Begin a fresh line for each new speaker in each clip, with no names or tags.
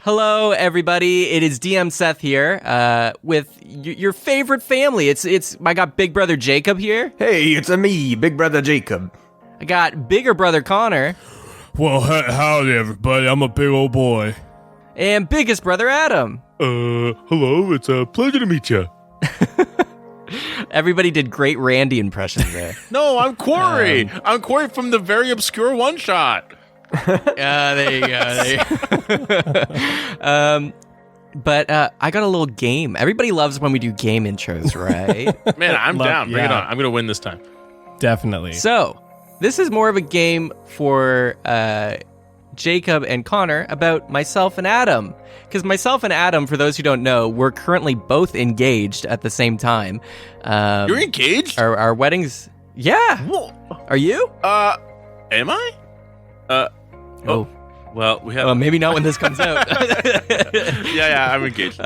Hello, everybody. It is DM Seth here with your favorite family. I got Big Brother Jacob here.
Hey, it's me, Big Brother Jacob.
I got Bigger Brother Connor.
Well, howdy, everybody. I'm a big old boy.
And Biggest Brother Adam.
Hello. It's a pleasure to meet you.
Everybody did great Randy impressions there.
No, I'm Quarry. I'm Quarry from the very obscure One Shot.
There you go. But I got a little game. Everybody loves when we do game intros, right?
Man, I'm down. Bring it
yeah.
on. I'm going to win this time.
Definitely.
So, this is more of a game for Jacob and Connor about myself and Adam. Because myself and Adam, for those who don't know, we're currently both engaged at the same time.
You're engaged?
Our weddings... Yeah.
Whoa.
Are you?
Am I?
Oh.
Well, we have...
Maybe not when this comes out.
yeah, I'm engaged.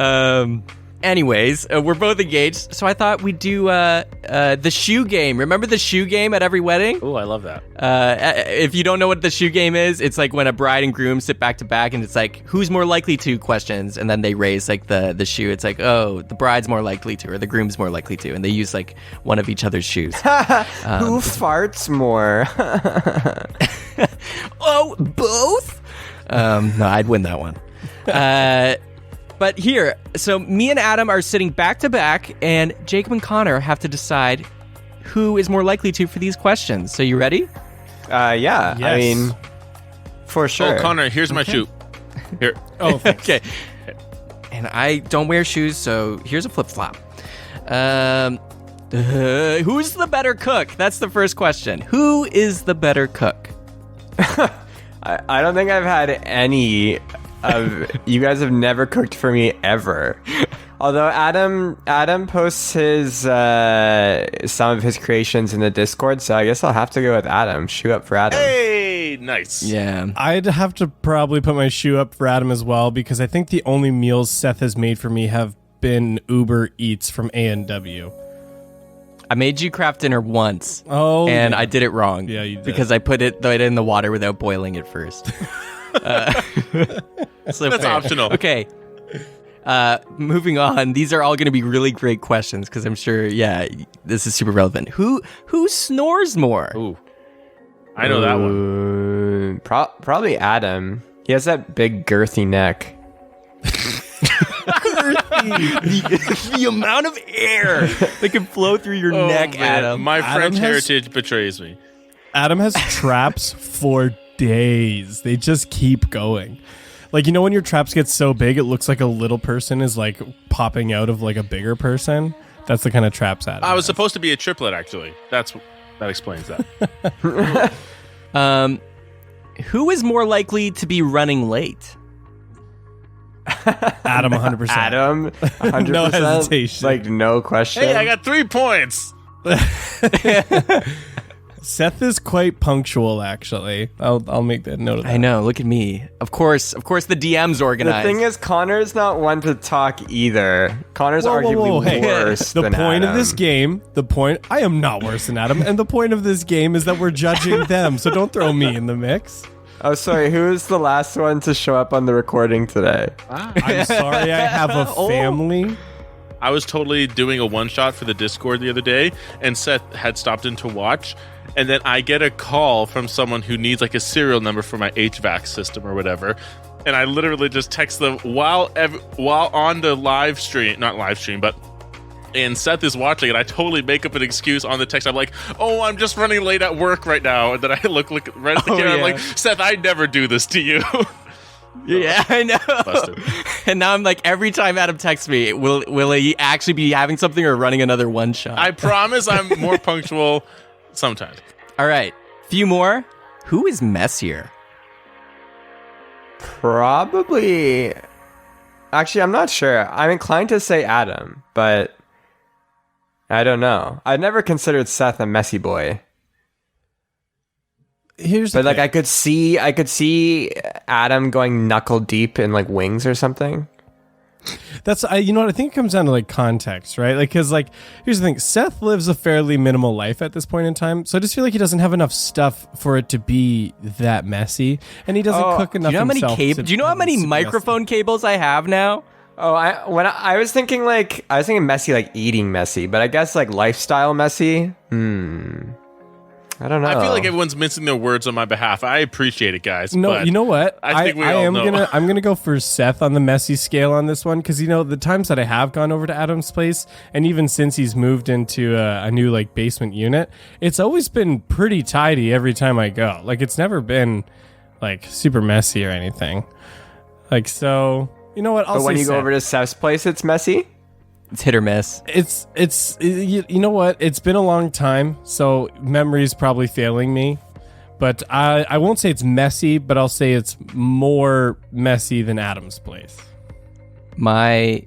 Anyways, we're both engaged, so I thought we'd do the shoe game. Remember the shoe game at every wedding?
Oh, I love that.
If you don't know what the shoe game is, it's like when a bride and groom sit back to back, and it's like, who's more likely to questions, and then they raise like the shoe. It's like, oh, the bride's more likely to, or the groom's more likely to, and they use like one of each other's shoes.
Who farts more?
Oh, both? No, I'd win that one. But here, so me and Adam are sitting back to back, and Jacob and Connor have to decide who is more likely to for these questions. So you ready?
Yeah.
Yes.
I mean, for sure.
Oh, Connor, here's my shoe. Here.
Oh, thanks.
Okay. And I don't wear shoes, so here's a flip-flop. Who's the better cook? That's the first question. Who is the better cook?
I don't think I've had any of you guys have never cooked for me ever. Although Adam posts his some of his creations in the Discord, so I guess I'll have to go with Adam. Shoe up for Adam.
Hey, nice.
Yeah.
I'd have to probably put my shoe up for Adam as well, because I think the only meals Seth has made for me have been Uber Eats from A&W.
I made you craft dinner once.
Oh,
and
yeah.
I did it wrong.
Yeah, you did.
Because I put it in the water without boiling it first. So
That's optional.
Okay. Moving on. These are all going to be really great questions because I'm sure, this is super relevant. Who snores more?
Ooh. I know that one.
Probably Adam. He has that big girthy neck.
The amount of air that can flow through your neck,
man.
Adam.
My French
Adam has-
heritage betrays me.
Adam has traps for days. They just keep going. Like, you know when your traps get so big, it looks like a little person is like popping out of like a bigger person? That's the kind of traps Adam
I was
has.
supposed to be a triplet, actually. That explains that.
Who is more likely to be running late?
Adam 100%.
Adam, 100%.
No hesitation.
Like, no question.
Hey, I got 3 points.
Seth is quite punctual, actually. I'll make that note of that.
I know. Look at me. Of course, the DM's
The
organized.
thing is, Connor's not one to talk either. Connor's
Whoa,
arguably
Hey,
worse
the
than
point
Adam.
of this game, I am not worse than Adam, and the point of this game is that we're judging them, so don't throw me in the mix.
Oh, sorry. Who is the last one to show up on the recording today?
I'm sorry I have a family.
I was totally doing a one-shot for the Discord the other day, and Seth had stopped in to watch, and then I get a call from someone who needs like a serial number for my HVAC system or whatever, and I literally just text them while on the live stream, not live stream, but and Seth is watching, and I totally make up an excuse on the text. I'm like, oh, I'm just running late at work right now, and then I look right at the camera, I'm like, Seth, I never do this to you.
Yeah, I know.
Busted.
And now I'm like, every time Adam texts me, will he actually be having something or running another one shot?
I promise I'm more punctual sometimes.
All right, few more. Who is messier?
Probably. Actually, I'm not sure. I'm inclined to say Adam, but I don't know. I've never considered Seth a messy boy.
But
like I could see Adam going knuckle deep in like wings or something.
That's you know what I think it comes down to like context, right? Like because like here's the thing, Seth lives a fairly minimal life at this point in time, so I just feel like he doesn't have enough stuff for it to be that messy, and he doesn't cook enough.
Do you know how many
himself
Do you know how many microphone cables I have now?
Oh, I was thinking messy, like eating messy, but I guess like lifestyle messy. I don't know.
I feel like everyone's mincing their words on my behalf. I appreciate it, guys.
No,
but
you know what?
I think
I'm
know.
gonna go for Seth on the messy scale on this one because you know the times that I have gone over to Adam's place, and even since he's moved into a new like basement unit, it's always been pretty tidy every time I go. Like it's never been like super messy or anything. Like so, you know what?
But when you go over to Seth's place, it's messy.
It's hit or miss.
It's you know what? It's been a long time, so memory's probably failing me. But I won't say it's messy, but I'll say it's more messy than Adam's place.
My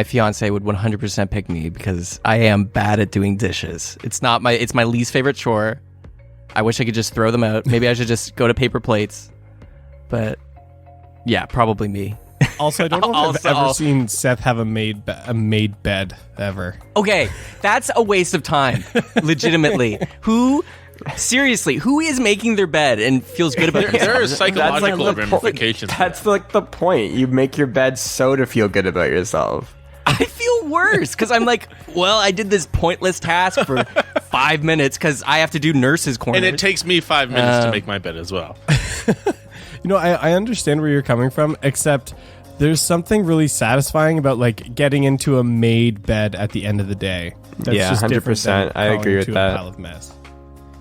fiance would 100% pick me because I am bad at doing dishes. It's my least favorite chore. I wish I could just throw them out. Maybe I should just go to paper plates. But yeah, probably me.
Also, I don't know if I've ever seen Seth have a made bed ever.
Okay, that's a waste of time. Legitimately, who is making their bed and feels good about it?
There are psychological
That's like
ramifications.
That's like the point. You make your bed so to feel good about yourself.
I feel worse because I'm like, well, I did this pointless task for 5 minutes because I have to do nurse's corner.
And it takes me 5 minutes to make my bed as well.
You know, I understand where you're coming from, except there's something really satisfying about like getting into a made bed at the end of the day. That's
Yeah,
just
100%. I agree with that.
A pile of mess.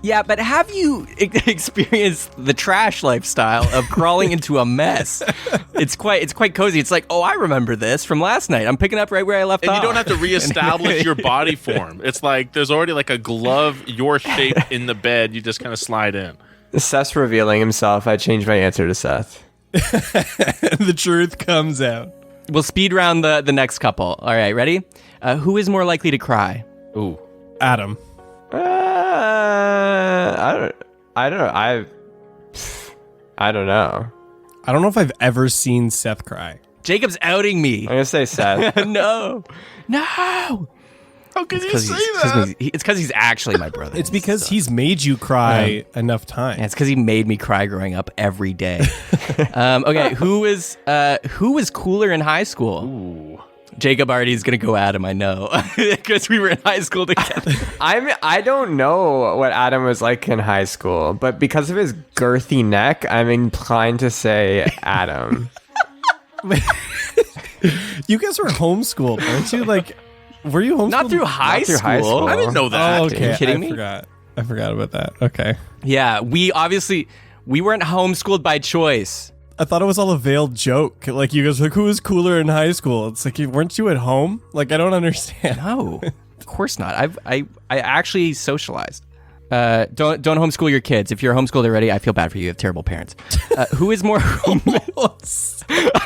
Yeah, but have you experienced the trash lifestyle of crawling into a mess? It's quite cozy. It's like, oh, I remember this from last night. I'm picking up right where I left off.
And you don't have to reestablish your body form. It's like there's already like a glove your shape in the bed. You just kind of slide in.
Seth's revealing himself. I changed my answer to Seth.
The truth comes out.
We'll speed round the next couple. All right, ready? Who is more likely to cry?
Ooh.
Adam.
I don't know. I don't know.
I don't know if I've ever seen Seth cry.
Jacob's outing me.
I'm gonna say Seth.
No.
How can you say that?
It's because he's actually my brother.
It's because he's made you cry enough times.
And it's because he made me cry growing up every day. Okay, who was cooler in high school?
Ooh.
Jacob already is gonna go at him. I know because we were in high school together.
I don't know what Adam was like in high school, but because of his girthy neck, I'm inclined to say Adam.
You guys were homeschooled, weren't you? Like, were you homeschooled?
Not through high school.
I didn't know that.
Oh, okay.
Are you kidding
I
me?
I forgot about that. Okay.
Yeah, we weren't homeschooled by choice.
I thought it was all a veiled joke. Like, you guys were like, who was cooler in high school? It's like, weren't you at home? Like, I don't understand.
No, of course not. I actually socialized. Don't homeschool your kids. If you're homeschooled already, I feel bad for you. You have terrible parents. Who is more?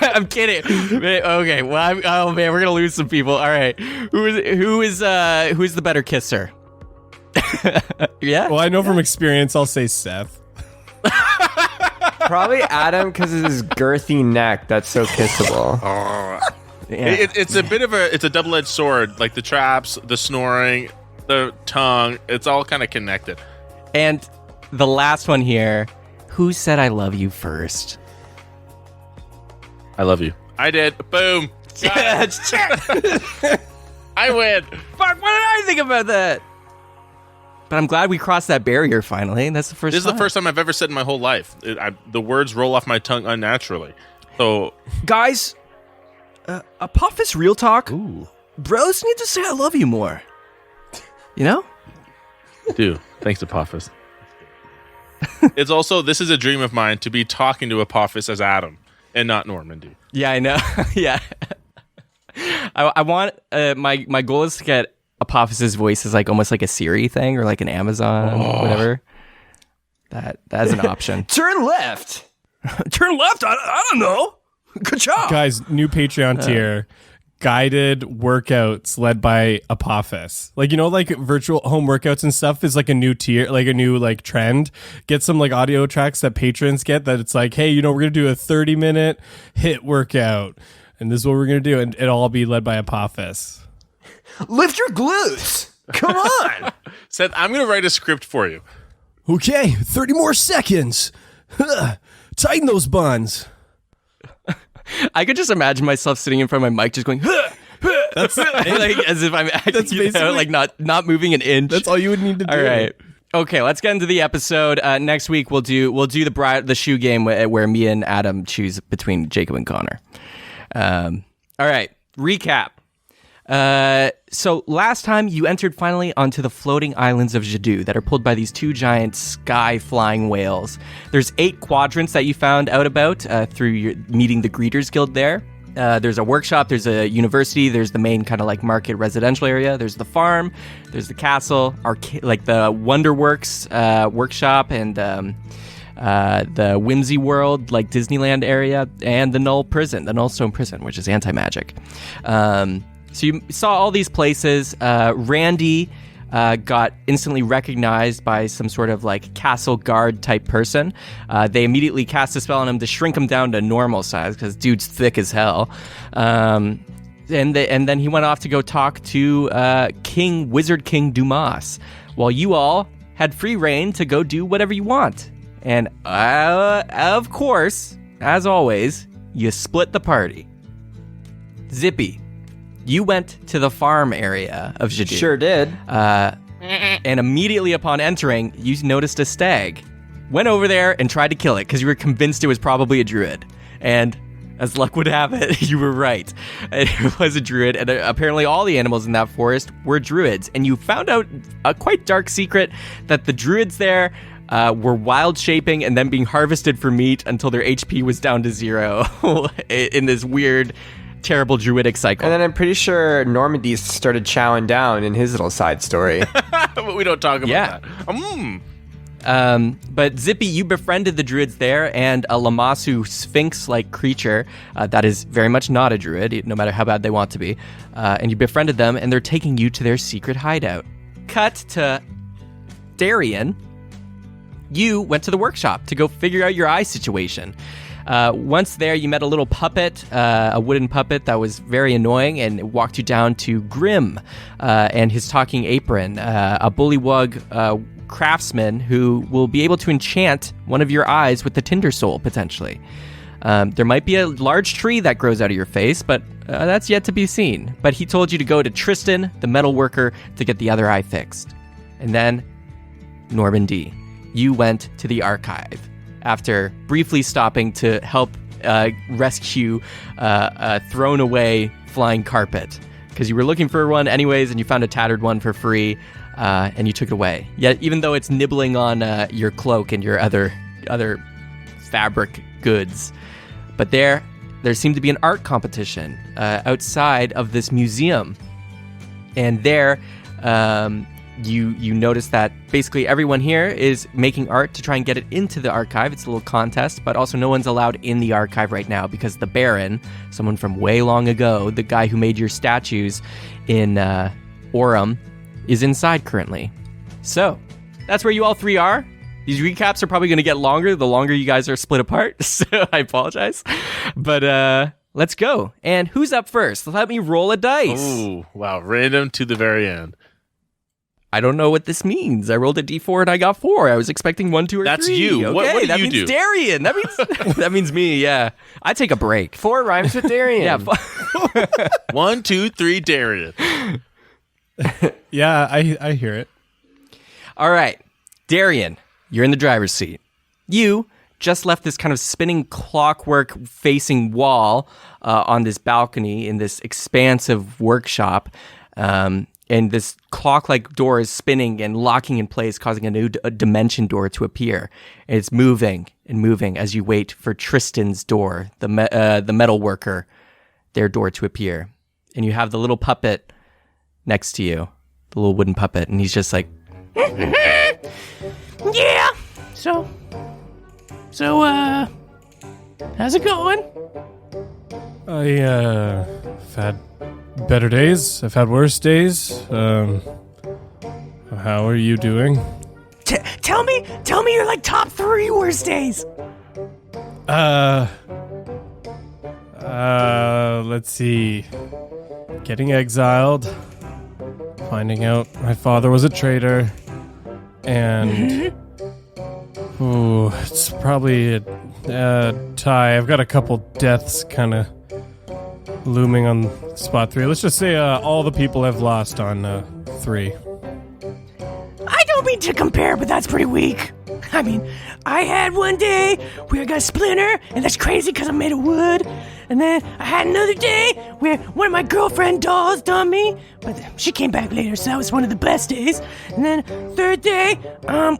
I'm kidding. Okay. Well, oh man, we're gonna lose some people. All right. Who is the better kisser? Yeah.
Well, I know from experience. I'll say Seth.
Probably Adam because of his girthy neck. That's so kissable.
Yeah.
It's a double-edged sword. Like the traps, the snoring, the tongue. It's all kind of connected.
And the last one here. Who said I love you first?
I love you. I did. Boom.
Yeah,
I win.
Fuck, what did I think about that? But I'm glad we crossed that barrier finally. That's the first
This is
time.
the first time I've ever said in my whole life. The words roll off my tongue unnaturally. So,
Guys, Apophis real talk.
ooh,
Bros need to say I love you more. You know?
dude, thanks, Apophis. It's also, this is a dream of mine to be talking to Apophis as Adam and not Normandy.
Yeah, I know. Yeah. I want, my goal is to get Apophis's voice is like almost like a Siri thing or like an Amazon whatever. That's an option.
Turn left.
Turn left. I don't know. Good job.
Guys, new Patreon tier. Guided workouts led by Apophis. Like, you know, like virtual home workouts and stuff is like a new tier, like a new like trend. Get some like audio tracks that patrons get that it's like, hey, you know, we're going to do a 30-minute HIIT workout. And this is what we're going to do. And it'll all be led by Apophis.
Lift your glutes. Come on.
Seth, I'm going to write a script for you.
Okay, 30 more seconds. Tighten those buns.
I could just imagine myself sitting in front of my mic just going, that's like as if I'm acting,
That's basically-
like not moving an inch.
That's all you would need to do.
All right. Okay, let's get into the episode. Next week we'll do the shoe game where me and Adam choose between Jacob and Connor. All right, recap. So last time you entered finally onto the floating islands of Jadoo that are pulled by these two giant sky-flying whales. There's 8 quadrants that you found out about through your meeting the Greeters Guild there. There's a workshop, there's a university, there's the main kind of like market residential area, there's the farm, there's the castle, like the Wonderworks workshop, and the Whimsy World, like Disneyland area, and the Nullstone Prison, which is anti-magic. So you saw all these places. Randy got instantly recognized by some sort of like castle guard type person. They immediately cast a spell on him to shrink him down to normal size because dude's thick as hell. And then he went off to go talk to Wizard King Dumas, while you all had free reign to go do whatever you want. And of course, as always, you split the party. Zippy, you went to the farm area of Jadoo.
Sure did.
And immediately upon entering, you noticed a stag. Went over there and tried to kill it because you were convinced it was probably a druid. And as luck would have it, you were right. It was a druid, and apparently all the animals in that forest were druids. And you found out a quite dark secret that the druids there were wild shaping and then being harvested for meat until their HP was down to 0 in this weird, terrible druidic cycle.
And then I'm pretty sure Normandy started chowing down in his little side story.
But we don't talk about that.
But Zippy, you befriended the druids there, and a Lamassu sphinx-like creature that is very much not a druid, no matter how bad they want to be. And you befriended them, and they're taking you to their secret hideout. Cut to Darian. You went to the workshop to go figure out your eye situation. Once there, you met a little puppet, a wooden puppet that was very annoying, and it walked you down to Grim and his talking apron, a bullywug craftsman who will be able to enchant one of your eyes with the Tinder Soul, potentially. There might be a large tree that grows out of your face, but that's yet to be seen. But he told you to go to Tristan, the metal worker, to get the other eye fixed. And then, Normandy, you went to the archive after briefly stopping to help rescue a thrown away flying carpet, because you were looking for one anyways, and you found a tattered one for free, and you took it away. Yet, even though it's nibbling on your cloak and your other fabric goods, but there seemed to be an art competition outside of this museum, and there. You notice that basically everyone here is making art to try and get it into the archive. It's a little contest, but also no one's allowed in the archive right now because the Baron, someone from way long ago, the guy who made your statues in Orem, is inside currently. So, that's where you all three are. These recaps are probably going to get longer the longer you guys are split apart, so I apologize. But let's go. And who's up first? Let me roll a dice.
Oh, wow. Random to the very end.
I don't know what this means. I rolled a d4 and I got 4. I was expecting 1, 2, or 3.
That's you.
Okay,
What do
that
you
means
do?
Darian. That means that means me. Yeah, I take a break.
4 rhymes with Darian.
Yeah.
1, 2, 3, Darian.
Yeah, I hear it.
All right, Darian, you're in the driver's seat. You just left this kind of spinning clockwork-facing wall on this balcony in this expansive workshop. And this clock-like door is spinning and locking in place, causing a new dimension door to appear. And it's moving and moving as you wait for Tristan's door, the metal worker, their door to appear. And you have the little puppet next to you, the little wooden puppet, and he's just like,
Yeah. So, how's it going?
I've had better days. I've had worse days. How are you doing?
Tell me your like top 3 worst days.
Let's see. Getting exiled. Finding out my father was a traitor. And... Ooh, it's probably a tie. I've got a couple deaths kind of looming on spot 3. Let's just say all the people have lost on 3.
I don't mean to compare, but that's pretty weak. I mean, I had one day where I got a splinter, and that's crazy because I'm made of wood. And then I had another day where one of my girlfriend dolls done me, but she came back later, so that was one of the best days. And then third day,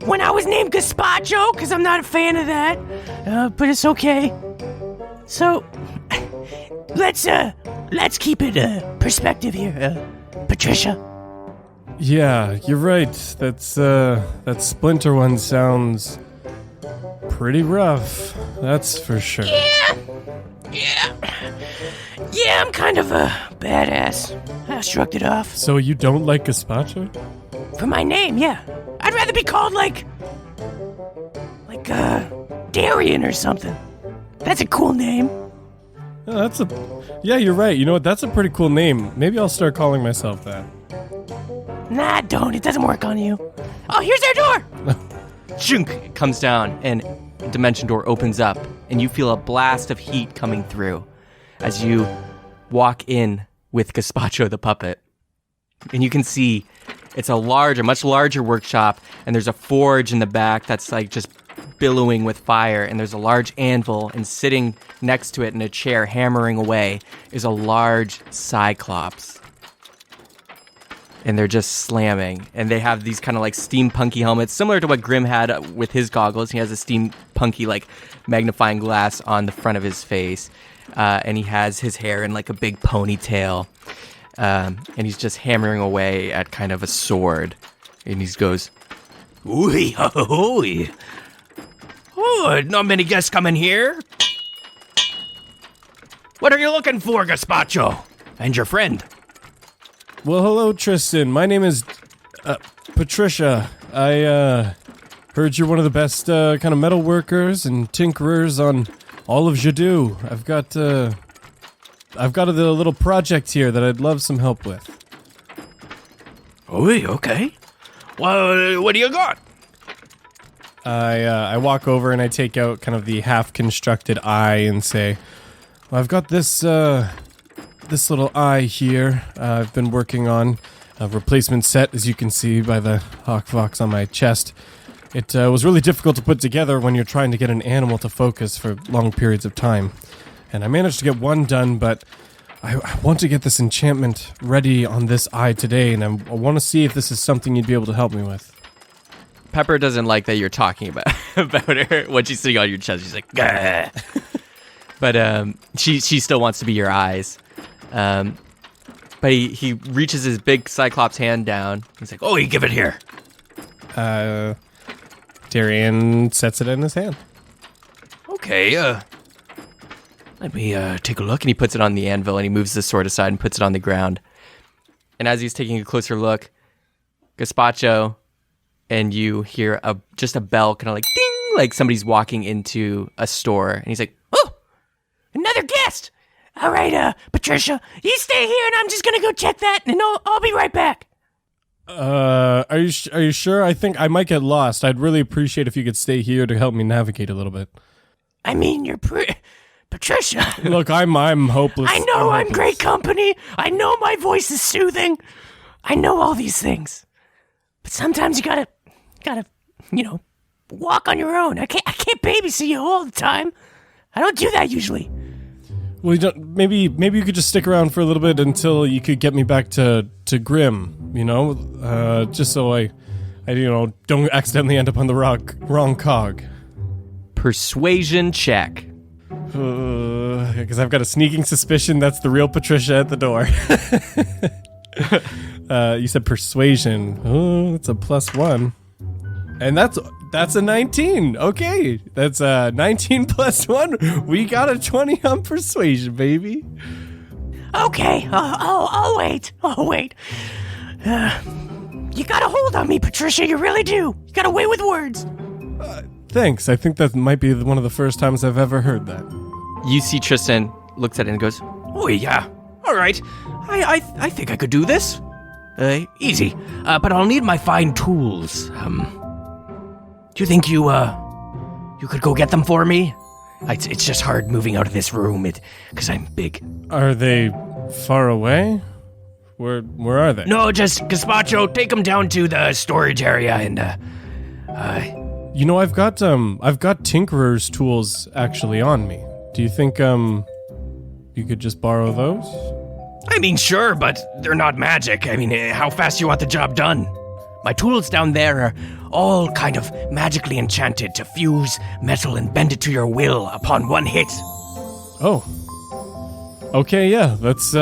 when I was named Gazpacho, because I'm not a fan of that, but it's okay. So, let's keep it perspective here, Patricia.
Yeah, you're right. That splinter one sounds pretty rough. That's for sure.
Yeah, I'm kind of a badass. I shrugged it off.
So you don't like gazpacho?
For my name, yeah. I'd rather be called like Darian or something. That's a cool name.
Oh, yeah, you're right. You know what? That's a pretty cool name. Maybe I'll start calling myself that.
Nah, don't. It doesn't work on you. Oh, here's our door!
Chunk! It comes down, and a dimension door opens up, and you feel a blast of heat coming through as you walk in with Gazpacho the puppet. And you can see it's a much larger workshop, and there's a forge in the back that's like just billowing with fire, and there's a large anvil, and sitting next to it in a chair hammering away is a large cyclops. And they're just slamming, and they have these kind of like steampunky helmets, similar to what Grim had with his goggles. He has a steampunky like magnifying glass on the front of his face, and he has his hair in like a big ponytail, and he's just hammering away at kind of a sword, and he goes,
Ooh, oh, not many guests coming here. What are you looking for, Gazpacho? And your friend?
Well, hello, Tristan. My name is Patricia. I heard you're one of the best kind of metal workers and tinkerers on all of Jadoo. I've got a little project here that I'd love some help with.
Oh, okay. Well, what do you got?
I walk over and I take out kind of the half-constructed eye and say, well, I've got this little eye here I've been working on. A replacement set, as you can see by the Hawk Fox on my chest. It was really difficult to put together when you're trying to get an animal to focus for long periods of time. And I managed to get one done, but I want to get this enchantment ready on this eye today, and I want to see if this is something you'd be able to help me with.
Pepper doesn't like that you're talking about her when she's sitting on your chest. She's like, gah. But she still wants to be your eyes. But he reaches his big cyclops hand down. He's like, oh, you give it here.
Darian sets it in his hand.
Okay, let me take a look. And he puts it on the anvil, and he moves the sword aside and puts it on the ground. And as he's taking a closer look, Gazpacho and you hear just a bell kind of like ding, like somebody's walking into a store. And he's like,
oh, another guest. All right, Patricia, you stay here, and I'm just gonna go check that, and I'll be right back.
Are you sure? I think I might get lost. I'd really appreciate if you could stay here to help me navigate a little bit.
I mean, you're Patricia.
Look, I'm hopeless.
I know I'm great company. I know my voice is soothing. I know all these things. But sometimes you gotta, walk on your own. I can't babysit you all the time. I don't do that usually.
Well, maybe you could just stick around for a little bit until you could get me back to Grim, just so I don't accidentally end up on the wrong cog.
persuasion check.
Because I've got a sneaking suspicion that's the real Patricia at the door. You said persuasion. Oh, that's a +1. And that's a 19. Okay. That's 19 + 1. We got a 20 on persuasion, baby.
Okay, I'll wait. I'll wait. You got a hold on me, Patricia. You really do. You got a way with words.
Thanks. I think that might be one of the first times I've ever heard that.
You see Tristan looks at it and goes, "Oh yeah, all right. I think I could do this. Easy. But I'll need my fine tools. Do you think you could go get them for me? It's just hard moving out of this room because I'm big."
Are they far away? Where are they?
No, just Gazpacho, take them down to the storage area and
I've got tinkerer's tools actually on me. Do you think you could just borrow those?
I mean, sure, but they're not magic. I mean, how fast do you want the job done? My tools down there are all kind of magically enchanted to fuse metal and bend it to your will upon one hit.
Oh. Okay, yeah. Let's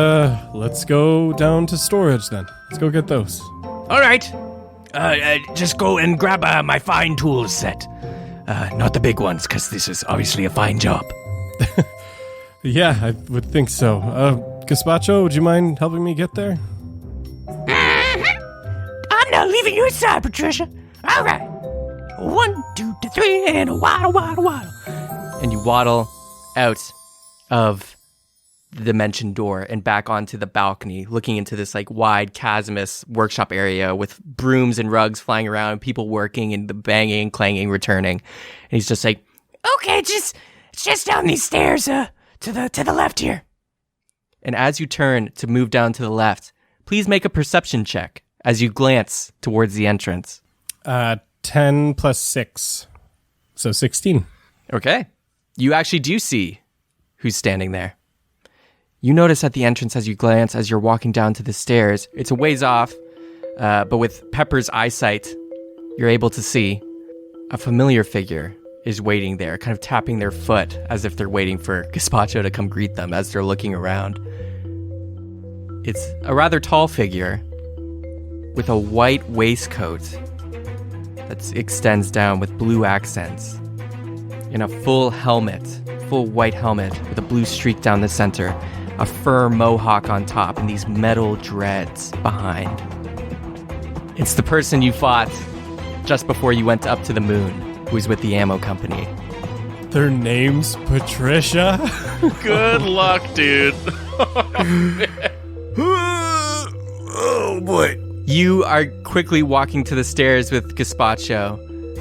go down to storage then. Let's go get those.
All right. Just go and grab my fine tools set. Not the big ones, because this is obviously a fine job.
Yeah, I would think so. Gazpacho, would you mind helping me get there?
I'm not leaving you aside, Patricia. All right. 1, 2, 3, and a waddle, waddle, waddle.
And you waddle out of the dimension door and back onto the balcony, looking into this like wide chasmous workshop area with brooms and rugs flying around, people working and the banging and clanging returning. And he's just like,
Okay, it's just down these stairs, to the left here.
and as you turn to move down to the left, please make a perception check as you glance towards the entrance.
10 plus 6. So 16.
Okay. You actually do see who's standing there. You notice at the entrance as you glance, as you're walking down to the stairs, it's a ways off, but with Pepper's eyesight, you're able to see a familiar figure is waiting there, kind of tapping their foot as if they're waiting for Gazpacho to come greet them as they're looking around. It's a rather tall figure with a white waistcoat that extends down with blue accents, in a full white helmet with a blue streak down the center, a fur mohawk on top, and these metal dreads behind. It's the person you fought just before you went up to the moon, who was with the ammo company.
Their name's Patricia?
Good luck, dude.
Oh boy.
You are quickly walking to the stairs with Gazpacho,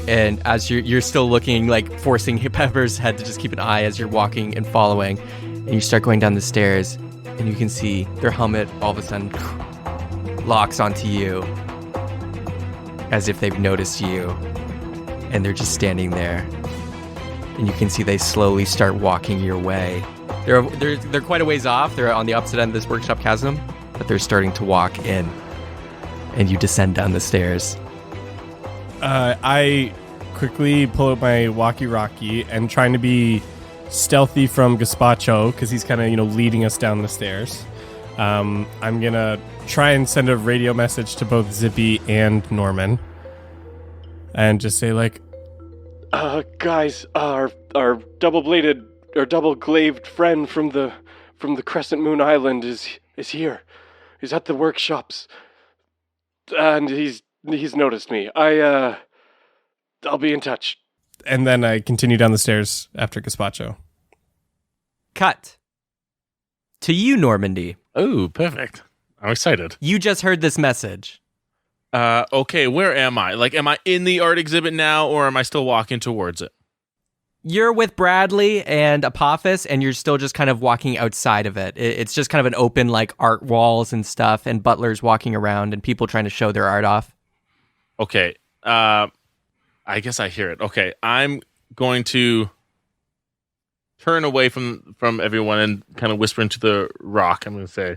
and as you're still looking, like forcing Pepper's head to just keep an eye as you're walking and following, and you start going down the stairs, and you can see their helmet all of a sudden locks onto you, as if they've noticed you, and they're just standing there, and you can see they slowly start walking your way. They're quite a ways off. They're on the opposite end of this workshop chasm, but they're starting to walk in, and you descend down the stairs.
I quickly pull out my walkie-talkie and trying to be stealthy from Gazpacho because he's kind of, leading us down the stairs. I'm going to try and send a radio message to both Zippy and Norman and just say like,
guys, our double-bladed or double-glaved friend from the Crescent Moon Island is here. He's at the workshops, and he's noticed me. I'll be in touch.
And then I continue down the stairs after Gazpacho.
Cut to you, Normandy.
Oh, perfect. I'm excited.
You just heard this message.
Okay, where am I? Like, am I in the art exhibit now, or am I still walking towards it?
You're with Bradley and Apophis, and you're still just kind of walking outside of it. It's just kind of an open, like, art walls and stuff, and butlers walking around, and people trying to show their art off.
Okay, I guess I hear it. Okay, I'm going to turn away from everyone and kind of whisper into the rock. I'm going to say,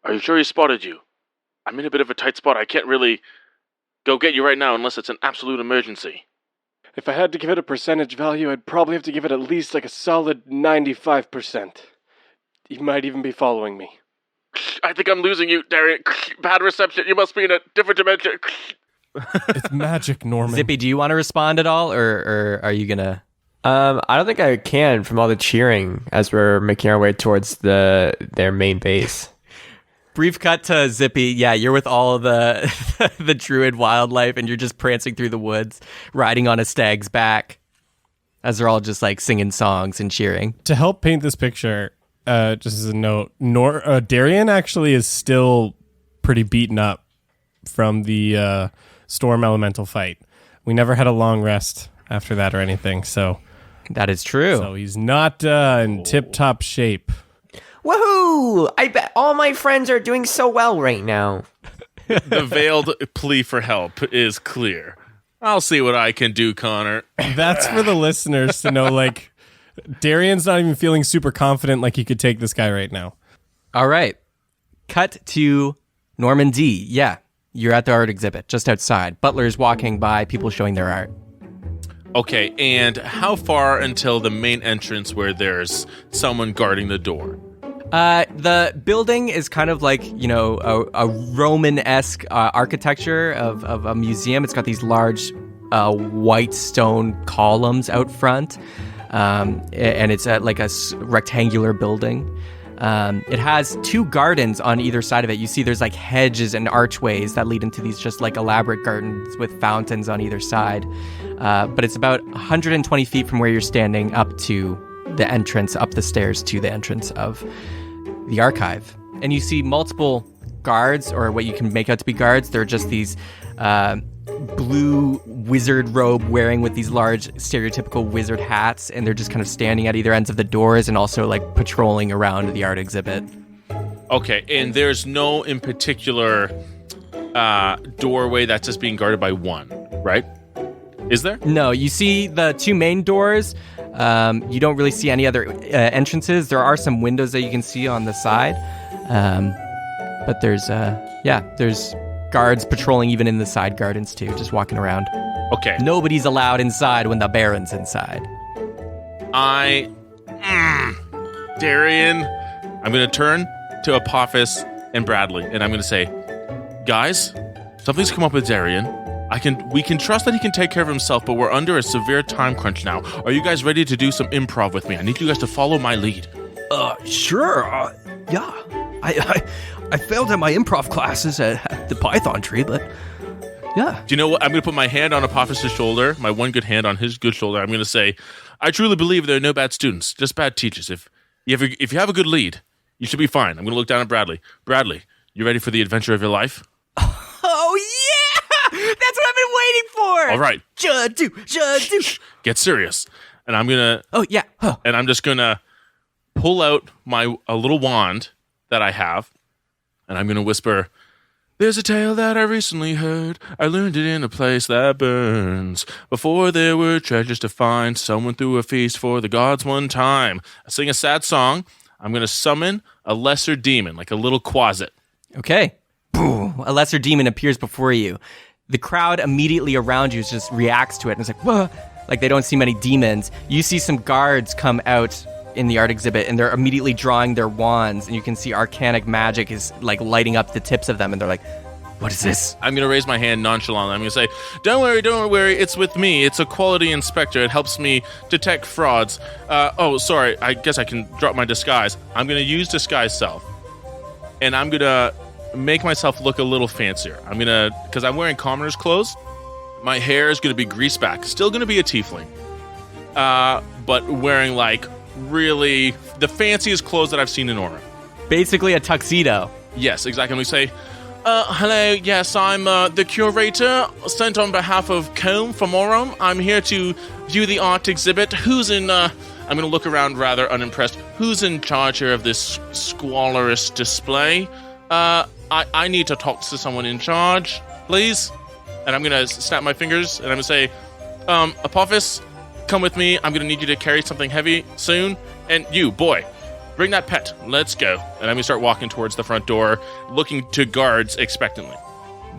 "Are you sure he spotted you? I'm in a bit of a tight spot. I can't really go get you right now unless it's an absolute emergency."
If I had to give it a percentage value, I'd probably have to give it at least like a solid 95%. He might even be following me.
I think I'm losing you, Darian. Bad reception. You must be in a different dimension.
It's magic, Norman.
Zippy, do you want to respond at all, or are you gonna?
I don't think I can from all the cheering as we're making our way towards their main base.
Brief cut to Zippy. Yeah, you're with all of the the druid wildlife, and you're just prancing through the woods, riding on a stag's back. as they're all just like singing songs and cheering.
To help paint this picture, just as a note, Darian actually is still pretty beaten up from the storm elemental fight. We never had a long rest after that or anything, so
That is true.
so he's not in tip-top shape.
Woohoo! I bet all my friends are doing so well right now.
The veiled plea for help is clear. I'll see what I can do, Connor.
That's for the listeners to know, like, Darian's not even feeling super confident like he could take this guy right now.
All right. Cut to Normandy. Yeah, you're at the art exhibit just outside. Butler's walking by, people showing their art.
Okay, and how far until the main entrance where there's someone guarding the door?
The building is kind of like, a Roman-esque architecture of a museum. It's got these large white stone columns out front, and it's like a rectangular building. It has two gardens on either side of it. You see there's like hedges and archways that lead into these just like elaborate gardens with fountains on either side. But it's about 120 feet from where you're standing up to the entrance, up the stairs to the entrance of the archive. And you see multiple guards, or what you can make out to be guards. They're just these blue wizard robe wearing with these large stereotypical wizard hats, and they're just kind of standing at either ends of the doors and also like patrolling around the art exhibit.
Okay, and there's no in particular doorway that's just being guarded by one, right? Is there?
No, you see the two main doors. You don't really see any other entrances. There are some windows that you can see on the side. But there's guards patrolling even in the side gardens too, just walking around.
Okay.
Nobody's allowed inside when the Baron's inside.
Darian, I'm going to turn to Apophis and Bradley, and I'm going to say, guys, something's come up with Darian. We can trust that he can take care of himself, but we're under a severe time crunch now. Are you guys ready to do some improv with me? I need you guys to follow my lead.
Sure. Yeah. I failed at my improv classes at the Python Tree, but yeah.
Do you know what? I'm going to put my hand on Apophis's shoulder, my one good hand on his good shoulder. I'm going to say, I truly believe there are no bad students, just bad teachers. If you have a good lead, you should be fine. I'm going to look down at Bradley. Bradley, you ready for the adventure of your life?
Oh, yeah! That's what I've been waiting for!
All right.
Jadu.
Get serious. And I'm going to...
Oh, yeah. Huh.
And I'm just going to pull out a little wand that I have, and I'm going to whisper, there's a tale that I recently heard. I learned it in a place that burns. Before there were treasures to find, someone threw a feast for the gods one time. I sing a sad song. I'm going to summon a lesser demon, like a little quasit.
Okay. Boom. A lesser demon appears before you. The crowd immediately around you just reacts to it, and it's like, whoa. Like they don't see many demons. You see some guards come out in the art exhibit, and they're immediately drawing their wands, and you can see arcanic magic is like lighting up the tips of them, and they're like, what is this?
I'm going to raise my hand nonchalantly. I'm going to say, don't worry, it's with me. It's a quality inspector. It helps me detect frauds. Sorry, I guess I can drop my disguise. I'm going to use disguise self, and I'm going to make myself look a little fancier. Because I'm wearing commoner's clothes, my hair is going to be greased back. Still going to be a tiefling, but wearing like really the fanciest clothes that I've seen in Aura.
Basically a tuxedo.
Yes, exactly. And we say, hello, yes, I'm the curator sent on behalf of Combe from Aurum. I'm here to view the art exhibit. I'm going to look around rather unimpressed. Who's in charge here of this squalorous display? I need to talk to someone in charge, please. And I'm going to snap my fingers, and I'm going to say, Apophis, come with me. I'm going to need you to carry something heavy soon. And you, boy, bring that pet. Let's go. And I'm going to start walking towards the front door, looking to guards expectantly.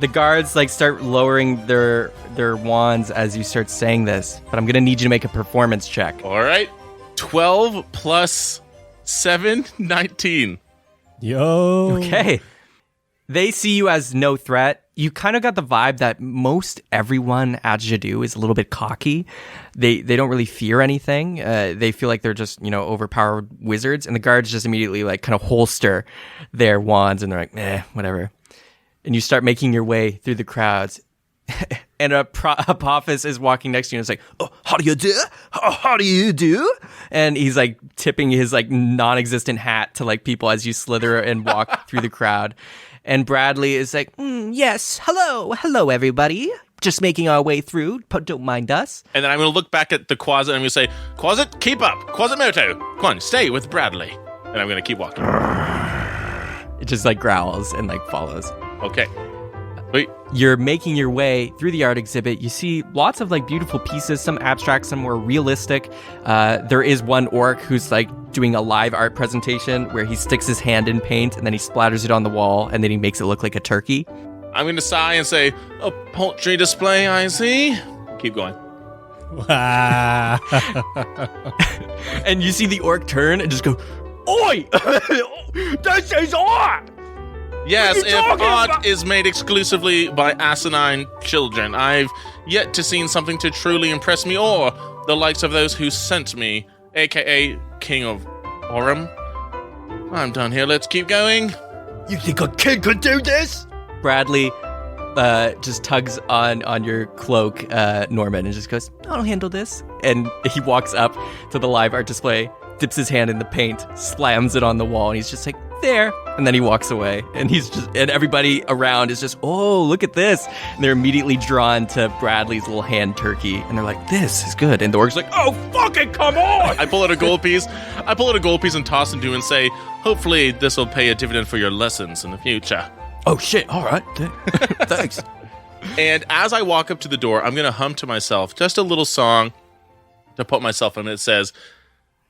The guards like start lowering their wands as you start saying this, but I'm going to need you to make a performance check.
All right. 12 plus 7, 19.
Yo.
Okay. They see you as no threat. You kind of got the vibe that most everyone at Jadu is a little bit cocky. They don't really fear anything. They feel like they're just, overpowered wizards. And the guards just immediately like kind of holster their wands and they're like, whatever. And you start making your way through the crowds. And Apophis is walking next to you and it's like, oh, how do you do? How do you do? And he's like tipping his like non-existent hat to like people as you slither and walk through the crowd. And Bradley is like, yes, hello, everybody. Just making our way through. Don't mind us.
And then I'm going to look back at the Quasit and I'm going to say, Quasit, keep up. Quasimodo, come on, stay with Bradley. And I'm going to keep walking.
It just like growls and like follows.
Okay. Wait.
You're making your way through the art exhibit. You see lots of like beautiful pieces, some abstract, some more realistic. There is one orc who's like doing a live art presentation where he sticks his hand in paint and then he splatters it on the wall and then he makes it look like a turkey.
I'm going to sigh and say, a poultry display, I see. Keep going.
And you see the orc turn and just go, oi! This is art!
Yes, if art is made exclusively by asinine children, I've yet to see something to truly impress me or the likes of those who sent me, a.k.a. King of Orem. I'm done here, let's keep going.
You think a kid could do this? Bradley just tugs on your cloak, Norman, and just goes, I'll handle this. And he walks up to the live art display, dips his hand in the paint, slams it on the wall, and he's just like, there. And then he walks away. And and everybody around is just, oh, look at this. And they're immediately drawn to Bradley's little hand turkey. And they're like, this is good. And the orc's like, oh, fucking come on.
I pull out a gold piece. And toss it to you and say, hopefully this will pay a dividend for your lessons in the future.
Oh, shit. All right. Thanks.
And as I walk up to the door, I'm going to hum to myself just a little song to put myself in. It says,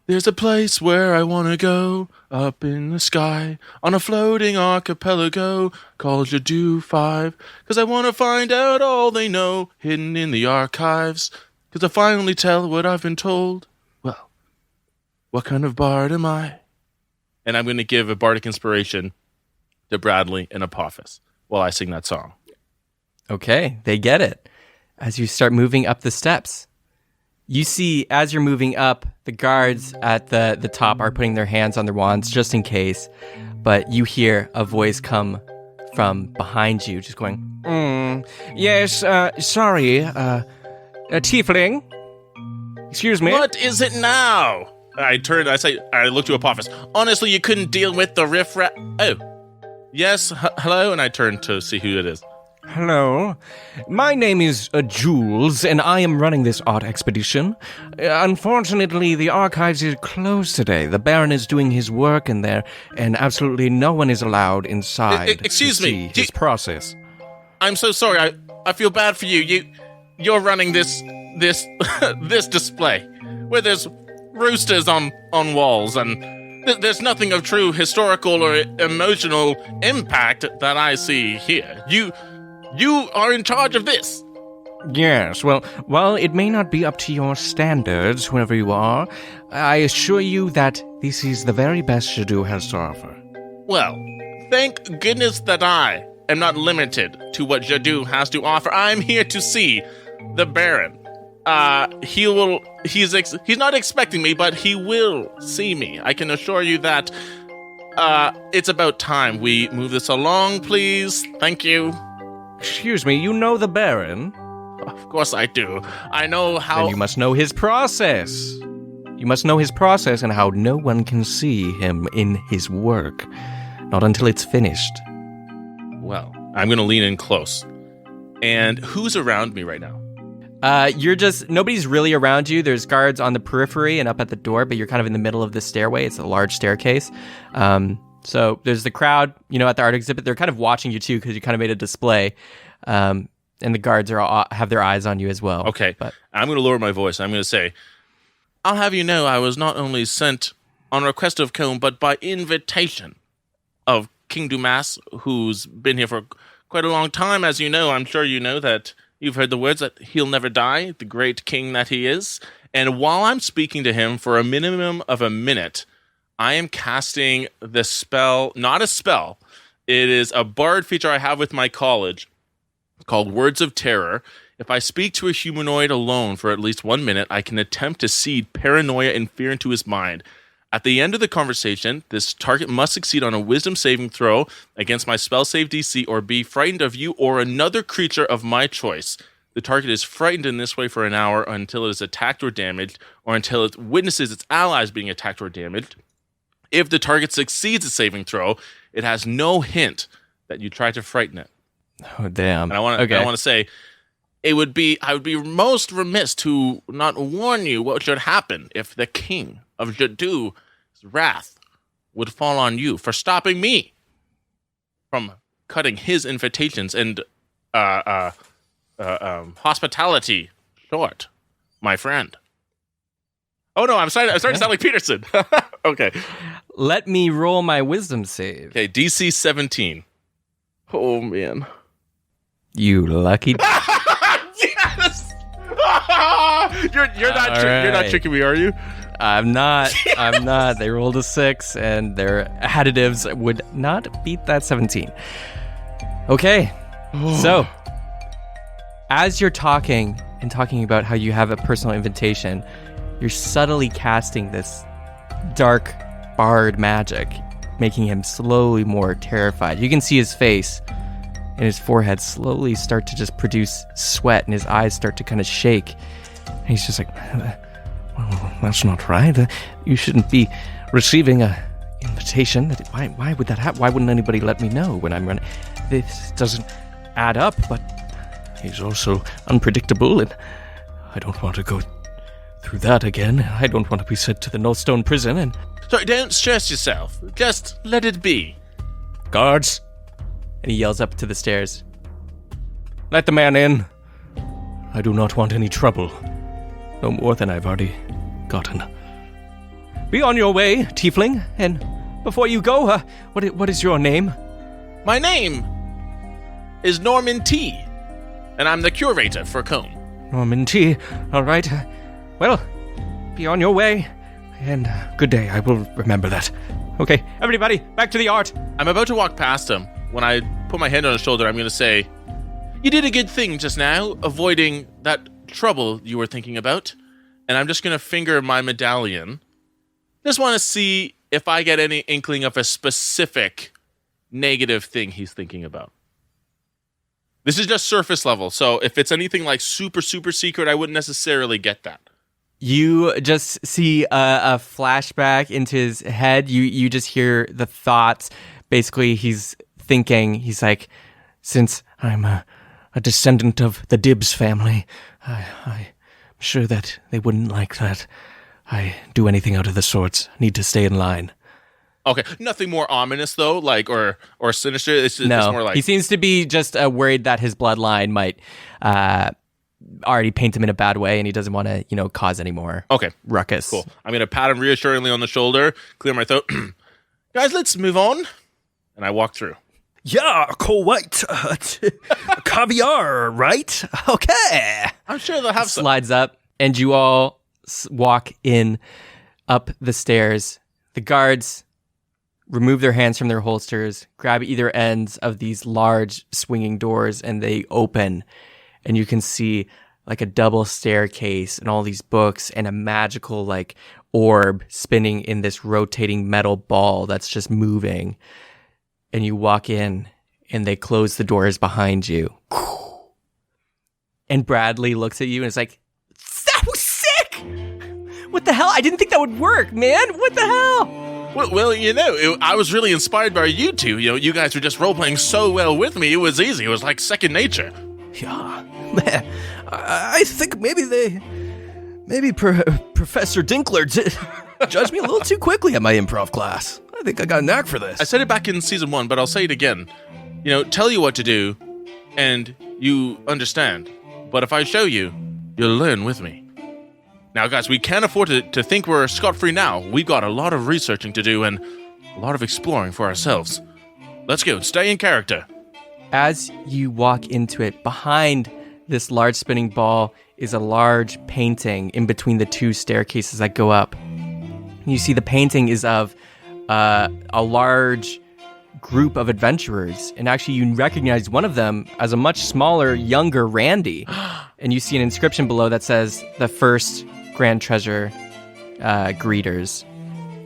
there's a place where I want to go, up in the sky, on a floating archipelago called Jadu 5, because I want to find out all they know, hidden in the archives, because I finally tell what I've been told. Well, what kind of bard am I? And I'm going to give a bardic inspiration to Bradley and Apophis while I sing that song.
Okay, they get it. As you start moving up the steps, you see, as you're moving up, the guards at the top are putting their hands on their wands just in case. But you hear a voice come from behind you, just going, yes, sorry, tiefling. Excuse me.
What is it now? I look to Apophis. Honestly, you couldn't deal with the riffraff. Oh, yes, hello? And I turn to see who it is.
Hello, my name is Jules, and I am running this art expedition. Unfortunately, the archives is closed today. The Baron is doing his work in there, and absolutely no one is allowed inside.
Excuse me,
his process.
I'm so sorry. I feel bad for you. You're running this this display where there's roosters on walls and. There's nothing of true historical or emotional impact that I see here. You are in charge of this.
Yes, well, while it may not be up to your standards, whoever you are, I assure you that this is the very best Jadu has to offer.
Well, thank goodness that I am not limited to what Jadu has to offer. I'm here to see the Baron. He's not expecting me, but he will see me. I can assure you that, it's about time we move this along, please. Thank you.
Excuse me, you know the Baron?
Of course I do. I know how...
Then you must know his process. You must know his process and how no one can see him in his work. Not until it's finished.
Well, I'm going to lean in close. And who's around me right now?
Nobody's really around you. There's guards on the periphery and up at the door, but you're kind of in the middle of the stairway. It's a large staircase. So there's the crowd, at the art exhibit. They're kind of watching you too because you kind of made a display. And the guards have their eyes on you as well.
Okay,
but
I'm going to lower my voice. I'm going to say, I'll have you know I was not only sent on request of Combe, but by invitation of King Dumas, who's been here for quite a long time. As you know, I'm sure you know that you've heard the words that he'll never die, the great king that he is. And while I'm speaking to him for a minimum of a minute, I am casting the spell, not a spell. It is a bard feature I have with my college called Words of Terror. If I speak to a humanoid alone for at least 1 minute, I can attempt to seed paranoia and fear into his mind. At the end of the conversation, this target must succeed on a wisdom saving throw against my spell save DC or be frightened of you or another creature of my choice. The target is frightened in this way for an hour until it is attacked or damaged, or until it witnesses its allies being attacked or damaged. If the target succeeds a saving throw, it has no hint that you tried to frighten it.
Oh, damn.
And I want to say, I would be most remiss to not warn you what should happen if the king of Jadu's wrath would fall on you for stopping me from cutting his invitations and hospitality short, my friend. Oh no, I'm starting to sound like Peterson. Okay.
Let me roll my wisdom save.
Okay, DC 17. Oh man.
You lucky.
Yes! You're not tricking me, are you?
I'm not. I'm not. They rolled a 6, and their additives would not beat that 17. Okay. So, as you're talking about how you have a personal invitation, you're subtly casting this dark bard magic, making him slowly more terrified. You can see his face and his forehead slowly start to just produce sweat, and his eyes start to kind of shake. And he's just like, well, that's not right. You shouldn't be receiving a invitation. Why would that happen? Why wouldn't anybody let me know when I'm running? This doesn't add up, but he's also unpredictable, and I don't want to go through that again. I don't want to be sent to the Northstone prison, and...
Sorry, don't stress yourself. Just let it be.
Guards! And he yells up to the stairs. Let the man in. I do not want any trouble. No more than I've already gotten. Be on your way, tiefling. And before you go, what is your name?
My name is Norman T. And I'm the curator for Combe.
Norman T. All right. Well, be on your way. And good day. I will remember that. Okay, everybody, back to the art.
I'm about to walk past him. When I put my hand on his shoulder, I'm going to say, you did a good thing just now, avoiding that trouble you were thinking about. And I'm just going to finger my medallion. Just want to see if I get any inkling of a specific negative thing he's thinking about. This is just surface level, so if it's anything like super, super secret, I wouldn't necessarily get that.
You just see a flashback into his head. You just hear the thoughts. Basically, he's thinking, he's like, since I'm a descendant of the Dibbs family, I'm sure that they wouldn't like that I do anything out of the sorts. Need to stay in line.
Okay, nothing more ominous though, like or sinister. It's more like
he seems to be just worried that his bloodline might already paint him in a bad way, and he doesn't want to, cause any more ruckus.
Cool. I'm gonna pat him reassuringly on the shoulder, clear my throat. Guys, let's move on. And I walk through.
Yeah, cool white. Caviar, right? Okay.
I'm sure they'll have some.
Slides up, and you all walk in up the stairs. The guards remove their hands from their holsters, grab either ends of these large swinging doors, and they open. And you can see like a double staircase and all these books and a magical like orb spinning in this rotating metal ball that's just moving. And you walk in and they close the doors behind you. And Bradley looks at you and is like, that was sick! What the hell? I didn't think that would work, man. What the hell?
Well, I was really inspired by you two. You guys were just role-playing so well with me. It was easy. It was like second nature.
Yeah, man, I think maybe Professor Dinkler judged me a little too quickly at my improv class. I think I got a knack for this.
I said it back in season 1, but I'll say it again. Tell you what to do, and you understand. But if I show you, you'll learn with me. Now, guys, we can't afford to think we're scot-free now. We've got a lot of researching to do and a lot of exploring for ourselves. Let's go. Stay in character.
As you walk into it, behind this large spinning ball is a large painting in between the two staircases that go up. You see the painting is of a large group of adventurers, and actually you recognize one of them as a much smaller, younger Randy. And you see an inscription below that says, the first Grand Treasure greeters.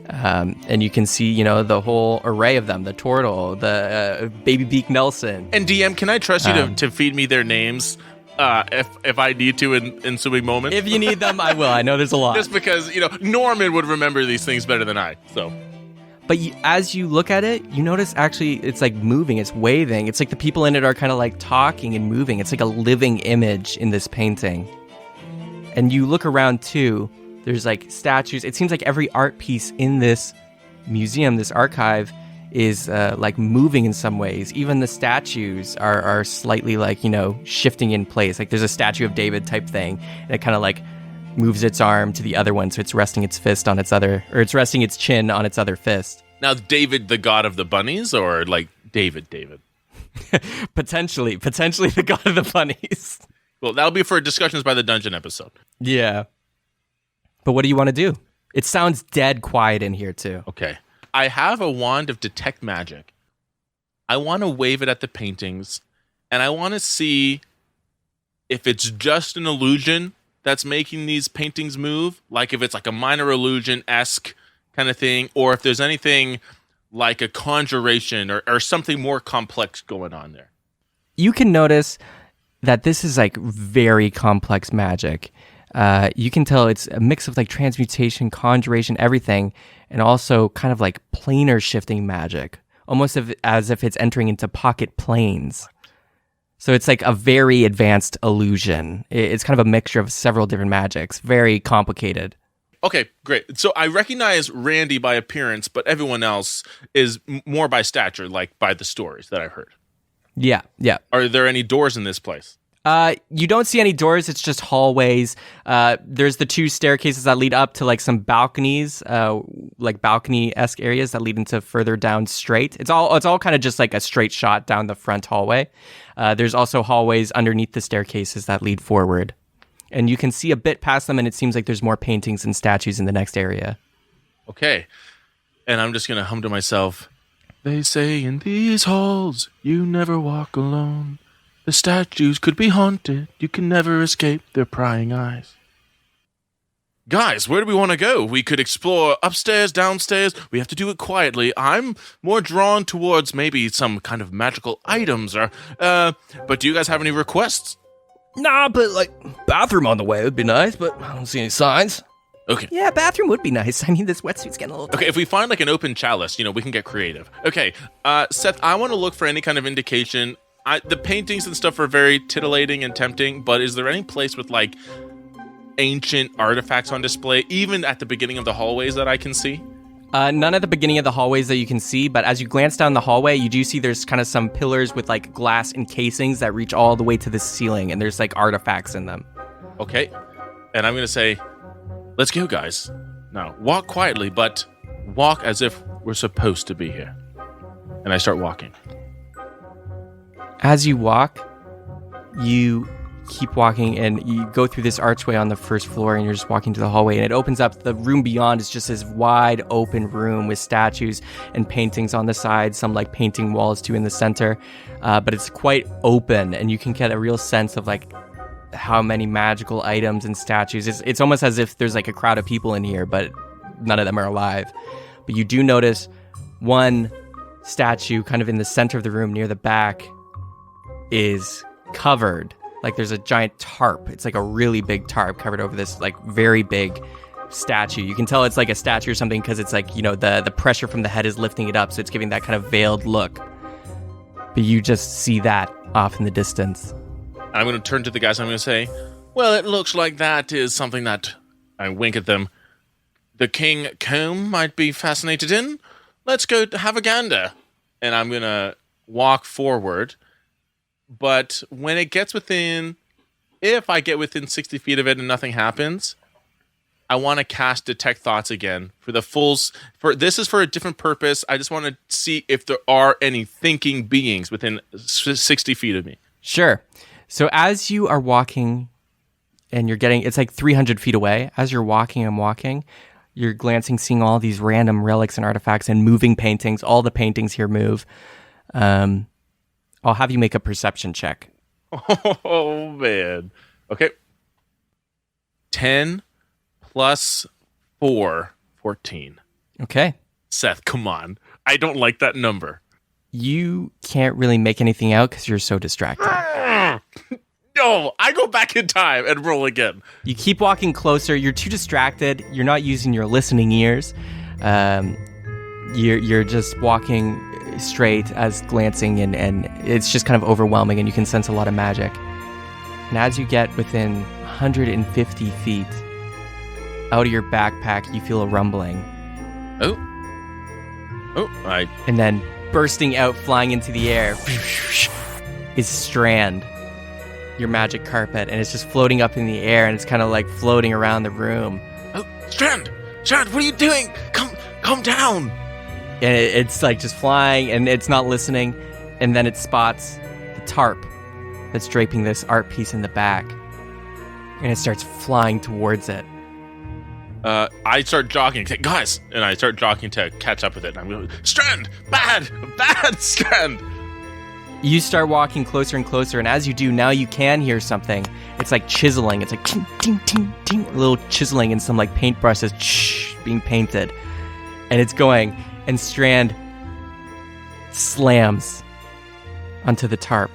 And you can see, the whole array of them, the turtle, the baby beak Nelson.
And DM, can I trust you to feed me their names if I need to in ensuing moments?
If you need them, I will. I know there's a lot.
Just because, Norman would remember these things better than I, so...
But as you look at it, you notice actually it's like moving, it's waving. It's like the people in it are kind of like talking and moving. It's like a living image in this painting. And you look around too, there's like statues. It seems like every art piece in this museum, this archive, is like moving in some ways. Even the statues are slightly like, shifting in place. Like there's a statue of David type thing, and it kind of like moves its arm to the other one, so it's resting its fist on it's resting its chin on its other fist.
Now, David, the god of the bunnies, or like David?
Potentially the god of the bunnies.
Well, that'll be for discussions by the dungeon episode.
Yeah. But what do you want to do? It sounds dead quiet in here too.
Okay. I have a wand of detect magic. I want to wave it at the paintings, and I want to see if it's just an illusion that's making these paintings move, like if it's like a minor illusion-esque kind of thing, or if there's anything like a conjuration or something more complex going on there.
You can notice that this is like very complex magic. You can tell it's a mix of like transmutation, conjuration, everything, and also kind of like planar shifting magic, almost as if it's entering into pocket planes. So it's like a very advanced illusion. It's kind of a mixture of several different magics. Very complicated.
Okay, great. So I recognize Randy by appearance, but everyone else is more by stature, like by the stories that I've heard.
Yeah.
Are there any doors in this place?
You don't see any doors. It's just hallways. There's the 2 staircases that lead up to like some balconies, like balcony-esque areas that lead into further down straight. It's all kind of just like a straight shot down the front hallway. There's also hallways underneath the staircases that lead forward. And you can see a bit past them, and it seems like there's more paintings and statues in the next area.
Okay. And I'm just going to hum to myself, they say in these halls, you never walk alone. The statues could be haunted. You can never escape their prying eyes. Guys, where do we want to go? We could explore upstairs, downstairs. We have to do it quietly. I'm more drawn towards maybe some kind of magical items but do you guys have any requests?
Nah, but like bathroom on the way would be nice, but I don't see any signs.
Okay.
Yeah, bathroom would be nice. I mean, this wetsuit's getting a little tight.
Okay, if we find like an open chalice, we can get creative. Okay, Seth, I want to look for any kind of indication. The paintings and stuff are very titillating and tempting, but is there any place with like ancient artifacts on display, even at the beginning of the hallways that I can see?
None at the beginning of the hallways that you can see, but as you glance down the hallway, you do see there's kind of some pillars with like glass encasings that reach all the way to the ceiling, and there's like artifacts in them.
Okay, and I'm going to say, let's go, guys. Now, walk quietly, but walk as if we're supposed to be here. And I start walking.
As you walk, you keep walking and you go through this archway on the first floor, and you're just walking to the hallway, and it opens up. The room beyond is just this wide open room with statues and paintings on the side, some like painting walls too in the center, but it's quite open, and you can get a real sense of like how many magical items and statues. It's almost as if there's like a crowd of people in here, but none of them are alive. But you do notice one statue kind of in the center of the room near the back is covered. Like there's a giant tarp. It's like a really big tarp covered over this like very big statue. You can tell it's like a statue or something because it's like, the pressure from the head is lifting it up, so it's giving that kind of veiled look. But you just see that off in the distance.
I'm going to turn to the guys and I'm going to say, well, it looks like that is something that, I wink at them, the King Combe might be fascinated in. Let's go have a gander. And I'm going to walk forward. But when it gets if I get within 60 feet of it and nothing happens, I want to cast Detect Thoughts again this is for a different purpose. I just want to see if there are any thinking beings within 60 feet of me.
Sure. So as you are walking and it's like 300 feet away, as you're walking and walking, you're glancing, seeing all these random relics and artifacts and moving paintings. All the paintings here move. I'll have you make a perception check.
Oh, man. Okay. 10 plus 4, 14.
Okay.
Seth, come on. I don't like that number.
You can't really make anything out because you're so distracted.
No, I go back in time and roll again.
You keep walking closer. You're too distracted. You're not using your listening ears. You're just walking straight as glancing, and it's just kind of overwhelming, and you can sense a lot of magic. And as you get within 150 feet, out of your backpack, you feel a rumbling. And then bursting out, flying into the air, is Strand, your magic carpet, and it's just floating up in the air, and it's kind of like floating around the room.
Oh, Strand, what are you doing? Come down.
And it's like just flying, and it's not listening, and then it spots the tarp that's draping this art piece in the back, and it starts flying towards it.
I start jogging, guys, and I start jogging to catch up with it. And I'm going, Strand, bad, Strand.
You start walking closer and closer, and as you do, now you can hear something. It's like chiseling. It's like ting, ting, ting, ting, a little chiseling, and some like paintbrushes being painted. And it's going, and Strand slams onto the tarp,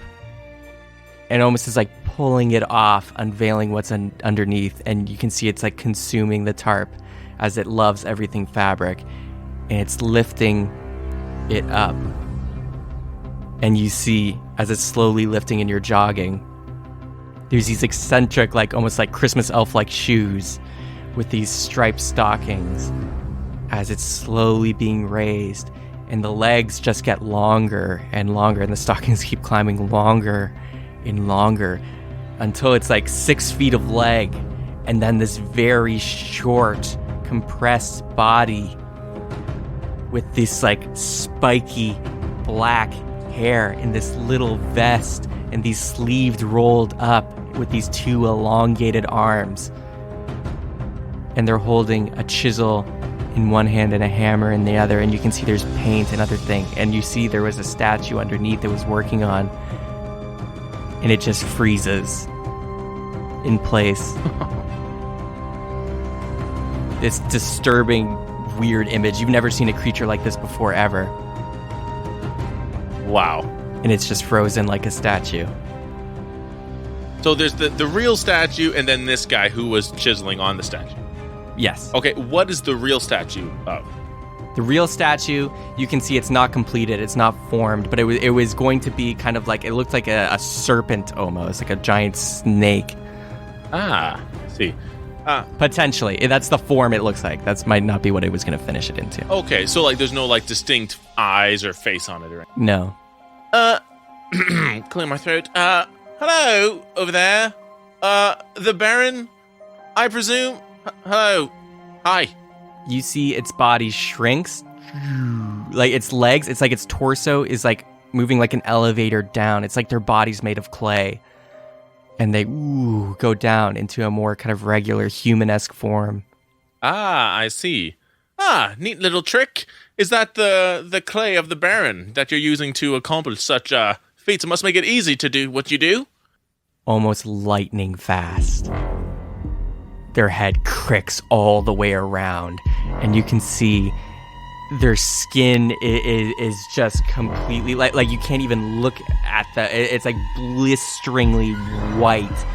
and almost is like pulling it off, unveiling what's underneath, and you can see it's like consuming the tarp as it loves everything fabric, and it's lifting it up. And you see, as it's slowly lifting and you're jogging, there's these eccentric, like almost like Christmas elf-like shoes with these striped stockings as it's slowly being raised. And the legs just get longer and longer, and the stockings keep climbing longer and longer until it's like 6 feet of leg, and then this very short, compressed body with this like spiky black hair in this little vest and these sleeves rolled up with these 2 elongated arms. And they're holding a chisel in one hand and a hammer in the other, and you can see there's paint and other things, and you see there was a statue underneath that was working on, and it just freezes in place. This disturbing, weird image. You've never seen a creature like this before, ever.
Wow.
And it's just frozen like a statue.
So there's the real statue, and then this guy who was chiseling on the statue.
Yes.
Okay, what is the real statue of?
The real statue, you can see it's not completed, it's not formed, but it was going to be kind of like, it looked like a serpent almost, like a giant snake.
Ah, I see.
Potentially. That's the form it looks like. That might not be what it was going to finish it into.
Okay, so like there's no like distinct eyes or face on it or anything.
No.
Clear my throat. Hello, over there. The Baron, I presume? Hello. Hi.
You see its body shrinks, like its legs, it's like its torso is like moving like an elevator down. It's like their body's made of clay. And they go down into a more kind of regular human-esque form.
Ah, I see. Ah, neat little trick. Is that the clay of the Baron that you're using to accomplish such feats? It must make it easy to do what you do.
Almost lightning fast. Their head cricks all the way around, and you can see their skin is just completely like you can't even look at it's like blisteringly white,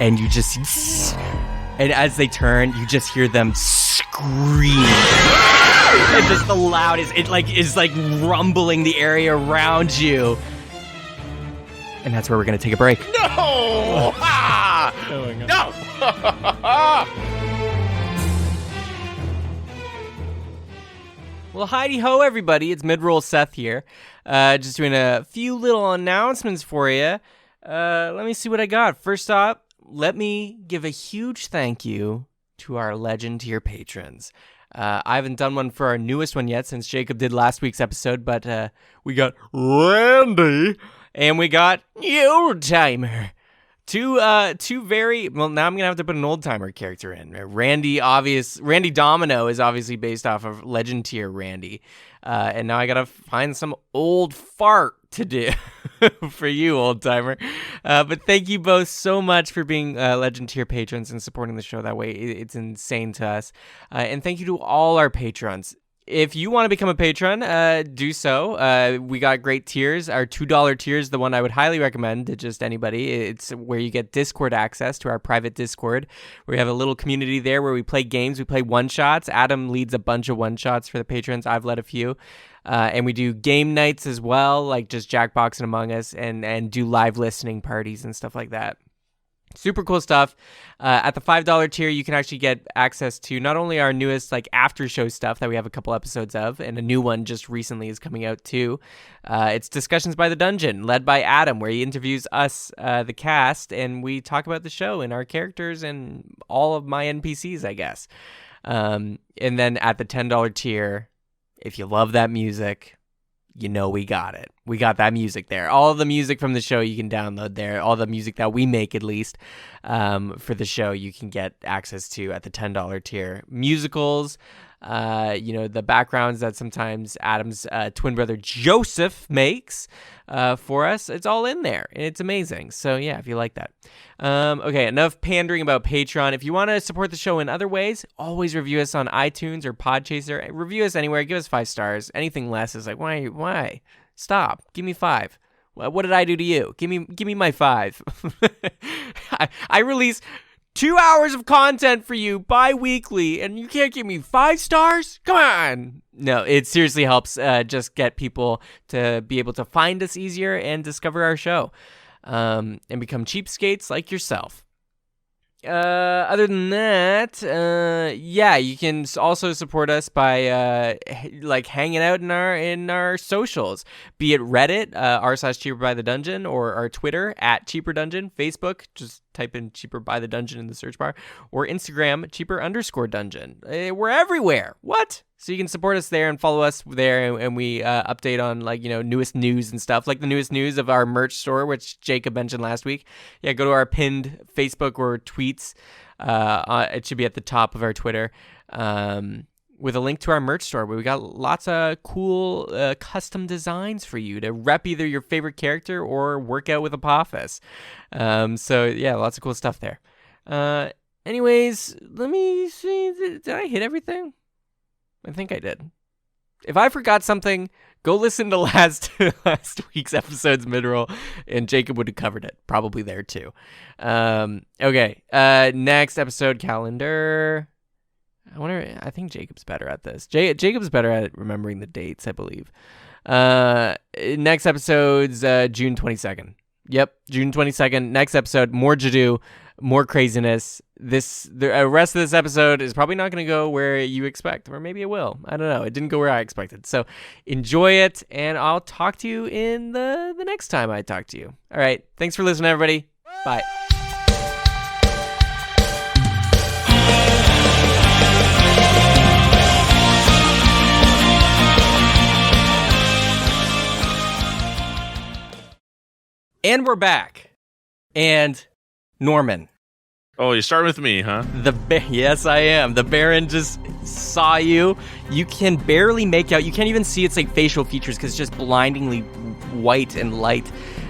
and you just and as they turn, you just hear them scream. It's just the loudest. It like is like rumbling the area around you, and that's where we're gonna take a break.
No! Ah! No!
Well, heidi ho, everybody. It's Midroll Seth here. Just doing a few little announcements for you. Let me see what I got. First off, let me give a huge thank you to our Legend tier patrons. I haven't done one for our newest one yet since Jacob did last week's episode, but we got Randy and we got Old Timer. Two very well. Now I'm gonna have to put an old timer character in. Randy Domino is obviously based off of Legend tier Randy, and now I gotta find some old fart to do for you, old timer. But thank you both so much for being Legend tier patrons and supporting the show that way. It's insane to us. And thank you to all our patrons. if you want to become a patron, do so. We got great tiers. Our $2 tier is the one I would highly recommend to just anybody. It's where you get Discord access to our private Discord. We have a little community there where we play games. We play one-shots. Adam leads a bunch of one-shots for the patrons. I've led a few. And we do game nights as well, like just Jackbox and Among Us, and do live listening parties and stuff like that. Super cool stuff. At the $5 tier, you can actually get access to not only our newest like after show stuff that we have a couple episodes of, and a new one just recently is coming out too. It's Discussions by the Dungeon, led by Adam, where he interviews us, the cast, and we talk about the show and our characters and all of my NPCs, I guess. And then at the $10 tier, if you love that music, you know we got it. We got that music there. All of the music from the show you can download there. All the music that we make, at least, for the show, you can get access to at the $10 tier. Musicals, the backgrounds that sometimes Adam's twin brother Joseph makes for us. It's all in there, and it's amazing. So, yeah, if you like that. Okay, enough pandering about Patreon. If you want to support the show in other ways, always review us on iTunes or Podchaser. Review us anywhere. Give us 5 stars. Anything less is like, why? Stop. Give me 5. What did I do to you? Give me my 5. I release 2 hours of content for you bi-weekly, and you can't give me 5 stars? Come on. No, it seriously helps just get people to be able to find us easier and discover our show. And become cheapskates like yourself. Other than that, you can also support us by hanging out in our socials, be it Reddit, r/Cheaper by the Dungeon, or our Twitter at Cheaper Dungeon, Facebook, just type in Cheaper by the Dungeon in the search bar, or Instagram, Cheaper_Dungeon. We're everywhere. What? So you can support us there and follow us there, and we update on newest news and stuff, like the newest news of our merch store, which Jacob mentioned last week. Yeah, go to our pinned Facebook or tweets. It should be at the top of our Twitter, with a link to our merch store, where we got lots of cool custom designs for you to rep either your favorite character or work out with Apophis. So yeah, lots of cool stuff there. Anyways, let me see. Did I hit everything? I think I did. If I forgot something, go listen to last week's episode's mid-roll, and Jacob would have covered it. Probably there too. Okay. Next episode calendar. I think Jacob's better at this. Jacob's better at remembering the dates, I believe. Next episode's June 22nd. Yep, June 22nd. Next episode, more Jadoo, more craziness. The rest of this episode is probably not going to go where you expect, or maybe it will. I don't know. It didn't go where I expected. So enjoy it, and I'll talk to you in the next time I talk to you. All right. Thanks for listening, everybody. Bye. And we're back. And Norman.
Oh, you're starting with me, huh?
Yes, I am. The Baron just saw you. You can barely make out. You can't even see its facial features because it's just blindingly white and light.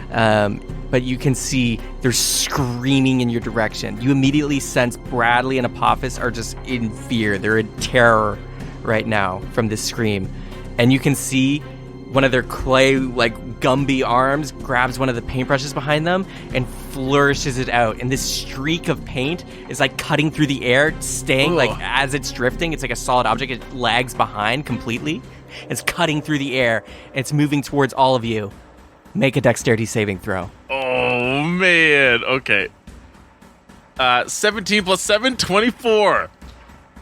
But you can see they're screaming in your direction. You immediately sense Bradley and Apophis are just in fear. They're in terror right now from this scream. And you can see one of their clay, Gumby arms grabs one of the paintbrushes behind them and flourishes it out. And this streak of paint is cutting through the air, staying as it's drifting. It's like a solid object. It lags behind completely. It's cutting through the air. And it's moving towards all of you. Make a dexterity saving throw.
Oh, man. Okay. 17 plus 7, 24.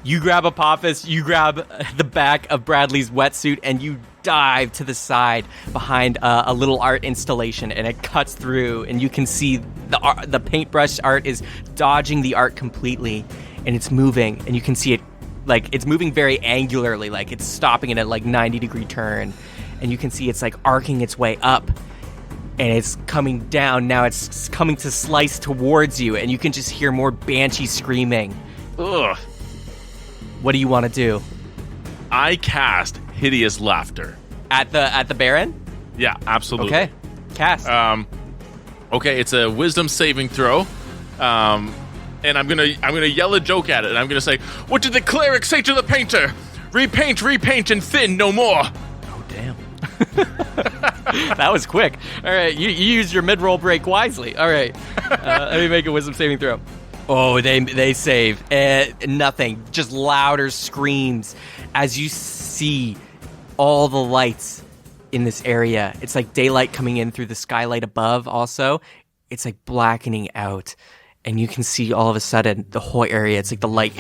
You grab Apophis, you grab the back of Bradley's wetsuit, and you dive to the side behind a little art installation, and it cuts through, and you can see the paintbrush art is dodging the art completely, and it's moving, and you can see it, it's moving very angularly, it's stopping in a 90-degree turn, and you can see it's arcing its way up, and it's coming down. Now it's coming to slice towards you, and you can just hear more banshee screaming.
Ugh.
What do you want to do?
I cast Hideous Laughter.
At the Baron?
Yeah, absolutely.
Okay. Cast.
Okay, it's a wisdom saving throw. And I'm gonna yell a joke at it, and I'm gonna say, "What did the cleric say to the painter? Repaint, and thin no more.
Oh, damn. That was quick. All right, you used your mid-roll break wisely. All right, let me make a wisdom saving throw. Oh, they save. Nothing. Just louder screams as you see all the lights in this area. It's like daylight coming in through the skylight above also. It's like blackening out. And you can see all of a sudden the whole area, it's like the light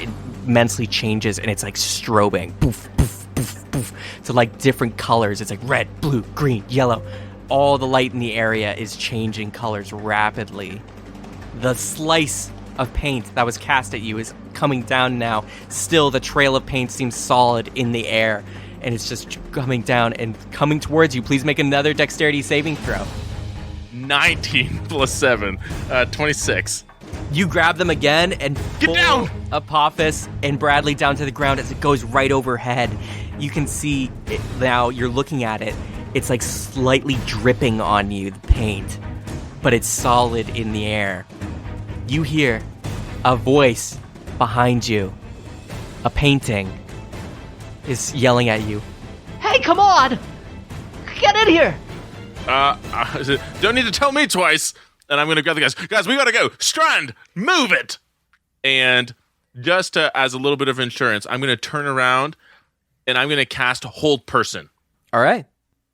immensely changes and it's like strobing. Poof, poof, poof, poof. To like different colors. It's like red, blue, green, yellow. All the light in the area is changing colors rapidly. The slice of paint that was cast at you is coming down now. Still, the trail of paint seems solid in the air. And it's just coming down and coming towards you. Please make another dexterity saving throw.
19 plus 7, 26.
You grab them again and
Get
pull
down!
Apophis and Bradley down to the ground as it goes right overhead. You can see it now, you're looking at it. It's like slightly dripping on you, the paint, but it's solid in the air. You hear a voice behind you. A painting is yelling at you.
Hey, come on! Get in here!
Don't need to tell me twice. And I'm going to grab the guys. Guys, we got to go. Strand, move it. And just as a little bit of insurance, I'm going to turn around and I'm going to cast Hold Person.
All right.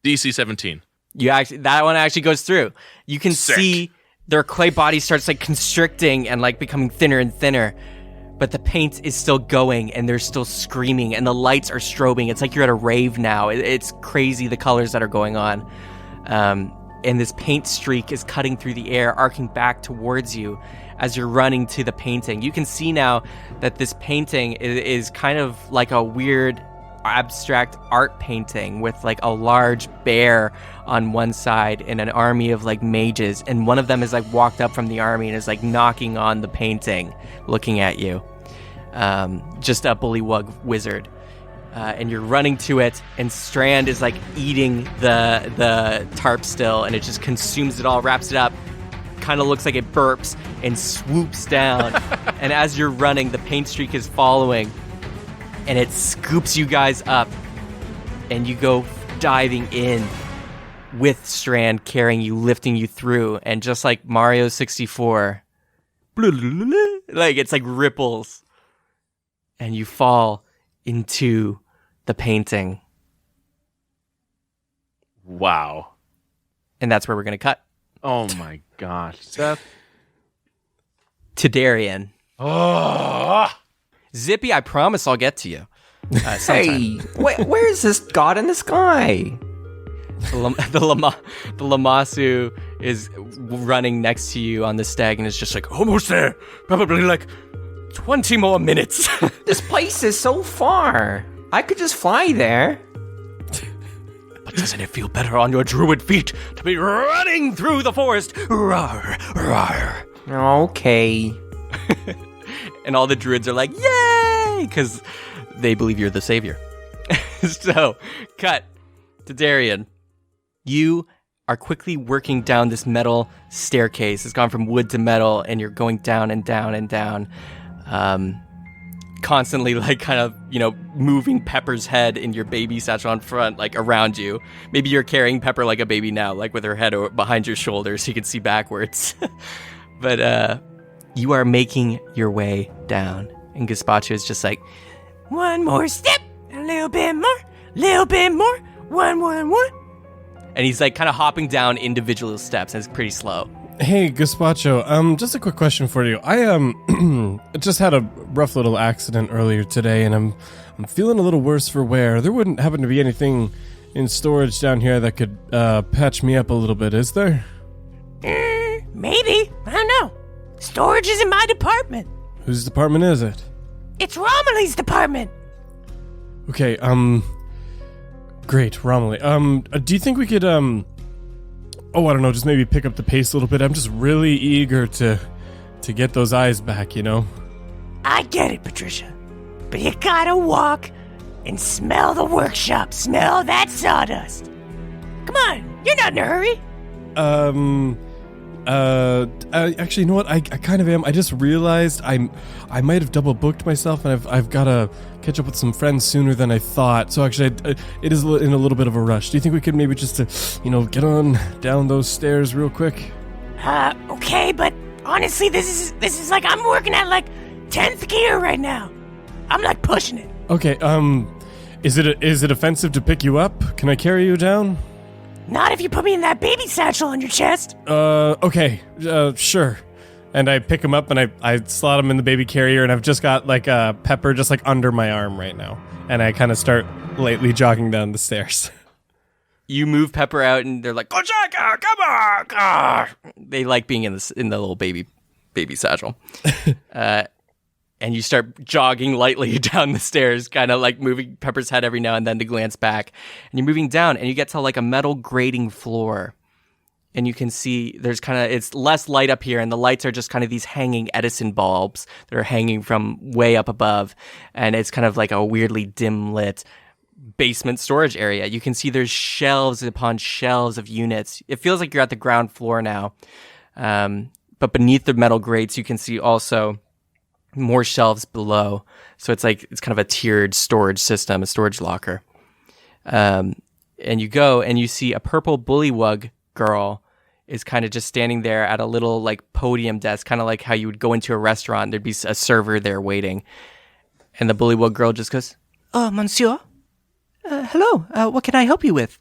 DC 17.
That one actually goes through. You can
Sick.
see their clay body starts like constricting and like becoming thinner and thinner. But the paint is still going and they're still screaming and the lights are strobing. It's like you're at a rave now. It's crazy the colors that are going on. And this paint streak is cutting through the air, arcing back towards you as you're running to the painting. You can see now that this painting is kind of like a weird abstract art painting with like a large bear on one side and an army of like mages. And one of them is like walked up from the army and is like knocking on the painting, looking at you. Just a bullywug wizard. And you're running to it, and Strand is like eating the tarp still, and it just consumes it all, wraps it up, kind of looks like it burps, and swoops down. And as you're running, the paint streak is following, and it scoops you guys up, and you go diving in with Strand carrying you, lifting you through, and just like Mario 64, like it's like ripples, and you fall into the painting.
Wow.
And that's where we're going to cut.
Oh my gosh. Seth.
To Darian.
Oh.
Zippy, I promise I'll get to you. Sometime.
Hey, where is this god in the sky?
The Lamasu is running next to you on the stag and is just like, almost there. Probably like 20 more minutes.
This place is so far. I could just fly there.
But doesn't it feel better on your druid feet to be running through the forest? Rawr, rawr.
Okay.
And all the druids are like, yay! Because they believe you're the savior. So, cut to Darian. You are quickly working down this metal staircase. It's gone from wood to metal, and you're going down and down and down. Constantly like kind of, moving Pepper's head in your baby satchel on front, like around you. Maybe you're carrying Pepper like a baby now, like with her head behind your shoulder so you can see backwards. But you are making your way down. And Gazpacho is just like,
One more step, a little bit more, one.
and he's like kind of hopping down individual steps, and it's pretty slow.
Hey, Gazpacho, just a quick question for you. I just had a rough little accident earlier today, and I'm feeling a little worse for wear. There wouldn't happen to be anything in storage down here that could patch me up a little bit, is there?
Maybe. I don't know. Storage is in my department.
Whose department is it?
It's Romilly's department.
Okay, great, Romilly. Do you think we could, I don't know, just maybe pick up the pace a little bit? I'm just really eager to get those eyes back,
I get it, Patricia. But you gotta walk and smell the workshop. Smell that sawdust. Come on, you're not in a hurry.
Actually, you know what? I kind of am. I just realized I might have double booked myself, and I've got to catch up with some friends sooner than I thought. So actually, it is in a little bit of a rush. Do you think we could maybe just, get on down those stairs real quick?
Okay, but honestly, this is like I'm working at like 10th gear right now. I'm like pushing it.
Okay. Is it offensive to pick you up? Can I carry you down?
Not if you put me in that baby satchel on your chest.
Okay. Sure. And I pick him up and I slot him in the baby carrier, and I've just got like a Pepper just like under my arm right now, and I kind of start lightly jogging down the stairs.
You move Pepper out, and they're like, "Go, Jack! Come on!" They like being in the little baby satchel. And you start jogging lightly down the stairs, kind of like moving Pepper's head every now and then to glance back. And you're moving down, and you get to like a metal grating floor. And you can see there's it's less light up here, and the lights are just kind of these hanging Edison bulbs that are hanging from way up above. And it's kind of like a weirdly dim lit basement storage area. You can see there's shelves upon shelves of units. It feels like you're at the ground floor now. But beneath the metal grates, you can see also more shelves below. So it's kind of a tiered storage system, a storage locker. And you go and you see a purple bullywug girl is kind of just standing there at a little like podium desk, kind of like how you would go into a restaurant. There'd be a server there waiting. And the bullywug girl just goes,
"Oh, monsieur. Hello. What can I help you with?"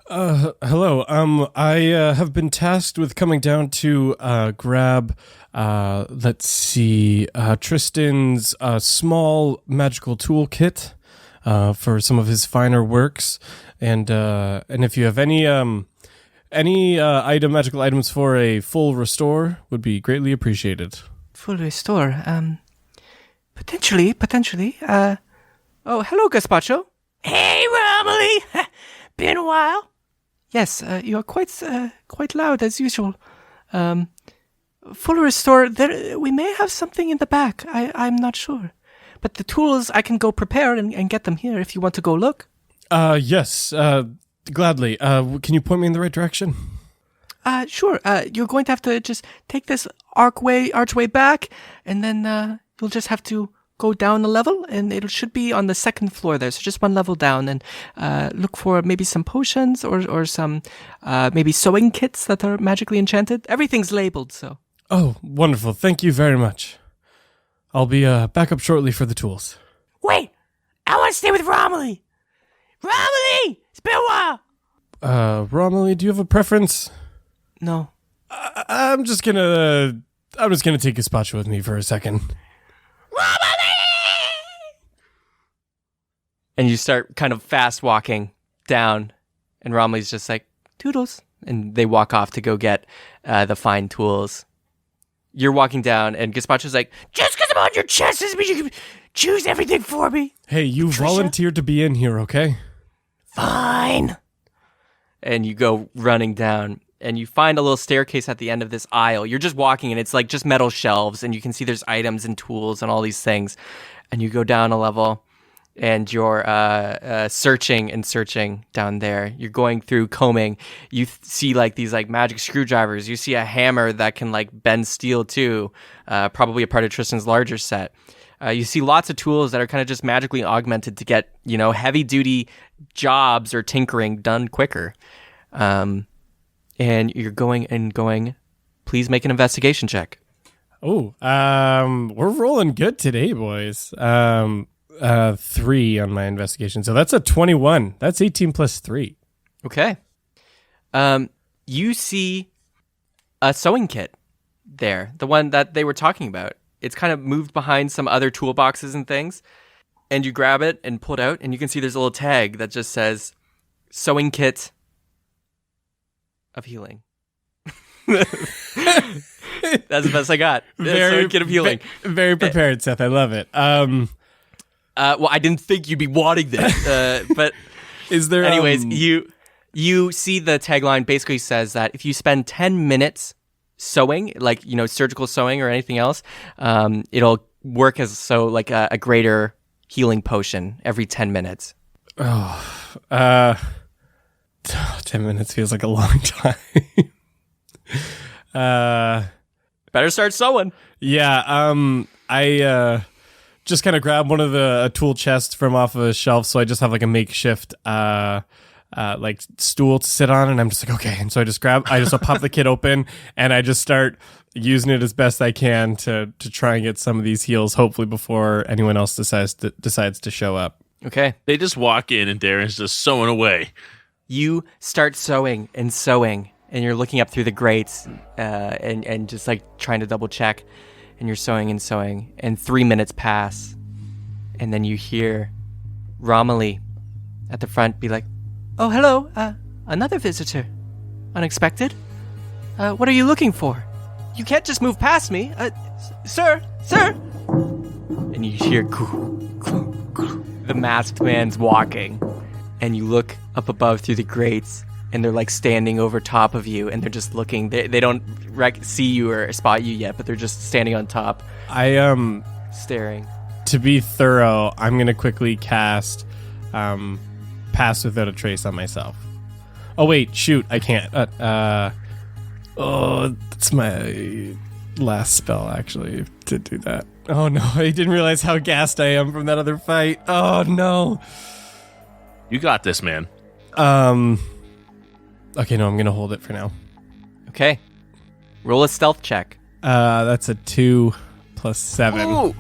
Hello. I have been tasked with coming down to grab, let's see, Tristan's small magical toolkit for some of his finer works, and if you have any magical items for a full restore, would be greatly appreciated.
Full restore. Potentially. Oh, hello, Gazpacho. Hey, Romilly. Been a while. Yes, you're quite loud as usual. Full restore. We may have something in the back. I'm not sure, but the tools I can go prepare and get them here if you want to go look.
Yes. Gladly. Can you point me in the right direction?
Sure. You're going to have to just take this archway back, and then you'll just have to go down a level, and it should be on the second floor there. So just one level down, and look for maybe some potions or some maybe sewing kits that are magically enchanted. Everything's labeled, so.
Oh, wonderful. Thank you very much. I'll be back up shortly for the tools.
Wait! I want to stay with Romilly! Romilly! It's been a while!
Romilly, do you have a preference?
No.
I'm just gonna take Gazpacho with me for a second.
Romilly!
and you start kind of fast walking down, and Romilly's just like, "Toodles," and they walk off to go get the fine tools. You're walking down, and Gazpacho's like,
"Just because I'm on your chest doesn't mean you can choose everything for me."
Hey, you volunteered to be in here, okay?
Fine.
And you go running down, and you find a little staircase at the end of this aisle. You're just walking, and it's like just metal shelves, and you can see there's items and tools and all these things. And you go down a level, and you're searching down there. You're going through combing. You see like these like magic screwdrivers. You see a hammer that can like bend steel too, probably a part of Tristan's larger set. You see lots of tools that are kind of just magically augmented to get, you know, heavy duty jobs or tinkering done quicker. And you're going. Please make an investigation check.
Oh, we're rolling good today, boys. 3 on my investigation. So that's a 21. That's 18 plus 3.
Okay. You see a sewing kit there, the one that they were talking about. It's kind of moved behind some other toolboxes and things. And you grab it and pull it out, and you can see there's a little tag that just says sewing kit of healing. That's the best I got. Sewing kit of healing.
Very prepared, Seth. I love it.
Well, I didn't think you'd be wanting this, but
is there?
Anyways, you see the tagline basically says that if you spend 10 minutes sewing, like, you know, surgical sewing or anything else, it'll work as a greater healing potion every 10 minutes.
10 minutes feels like a long time.
Better start sewing.
Yeah, I just kind of grab one of the tool chests from off of a shelf, so I just have like a makeshift like stool to sit on, and I'm just like, okay. And so I'll pop the kit open, and I just start using it as best I can to try and get some of these heals, hopefully before anyone else decides to show up.
Okay.
They just walk in and Darren's just sewing away.
You start sewing, and you're looking up through the grates and just like trying to double check, and you're sewing, and 3 minutes pass, and then you hear Romilly at the front be like, "Oh, hello, another visitor. Unexpected. What are you looking for? You can't just move past me. Sir. And you hear the masked man's walking, and you look up above through the grates, and they're like standing over top of you, and they're just looking. They don't see you or spot you yet, but they're just standing on top, staring.
To be thorough, I'm gonna quickly cast Pass Without a Trace on myself. Oh wait, shoot, I can't. That's my last spell actually to do that. Oh no, I didn't realize how gassed I am from that other fight. Oh no.
You got this, man.
Okay, no, I'm gonna hold it for now.
Okay. Roll a stealth check.
That's a 2 plus 7.
Ooh.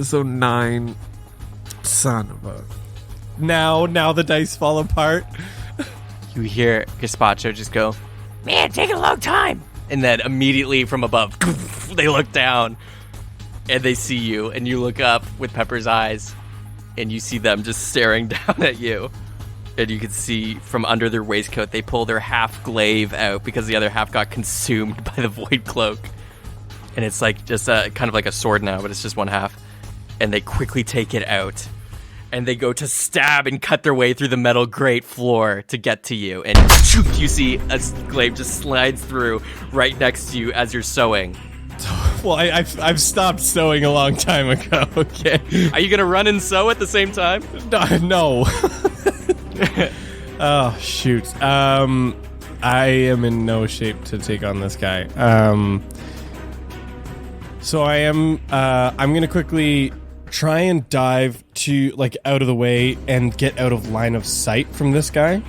So 9. Son of a...
Now the dice fall apart.
You hear Gazpacho just go,
Man, taking a long time.
and then immediately from above, they look down, and they see you, and you look up with Pepper's eyes, and you see them just staring down at you. And you can see from under their waistcoat, they pull their half glaive out because the other half got consumed by the void cloak. And it's like just kind of like a sword now, but it's just one half. And they quickly take it out. And they go to stab and cut their way through the metal grate floor to get to you. And you see a glaive just slides through right next to you as you're sewing.
Well, I've stopped sewing a long time ago. Okay.
Are you gonna run and sew at the same time?
No. Oh shoot. I am in no shape to take on this guy. So I am. I'm gonna quickly try and dive to like out of the way and get out of line of sight from this guy.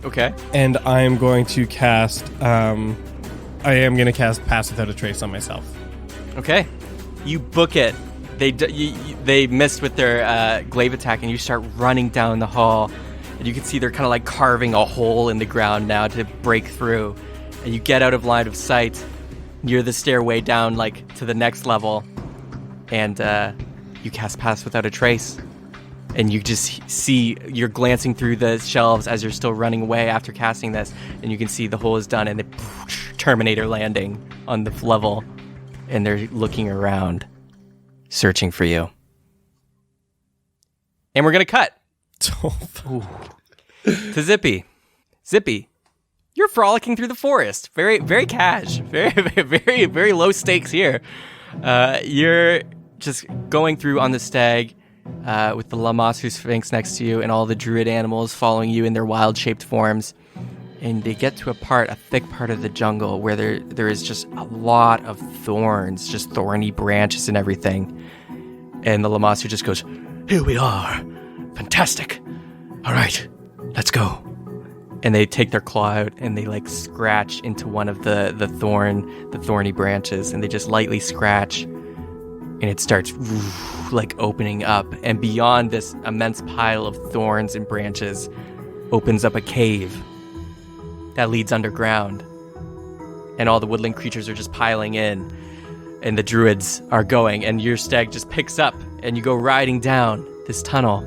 Okay.
And I am going to cast. I am going to cast Pass Without a Trace on myself.
Okay. You book it. They missed with their glaive attack, and you start running down the hall. And you can see they're kind of like carving a hole in the ground now to break through. And you get out of line of sight near the stairway down like to the next level. And you cast Pass Without a Trace. And you just see, you're glancing through the shelves as you're still running away after casting this. And you can see the hole is done, and the Terminator landing on the level. And they're looking around, searching for you. And we're going to cut to Zippy. Zippy, you're frolicking through the forest. Very, very cash. Very, very, very low stakes here. You're just going through on the stag with the Lamasu Sphinx next to you and all the druid animals following you in their wild-shaped forms. And they get to a thick part of the jungle where there is just a lot of thorns, just thorny branches and everything. And the Lamasu just goes,
Here we are. Fantastic. All right, let's go.
and they take their claw out and they like scratch into one of the thorny branches, and they just lightly scratch, and it starts like opening up, and beyond this immense pile of thorns and branches opens up a cave that leads underground, and all the woodland creatures are just piling in, and the druids are going, and your stag just picks up, and you go riding down this tunnel,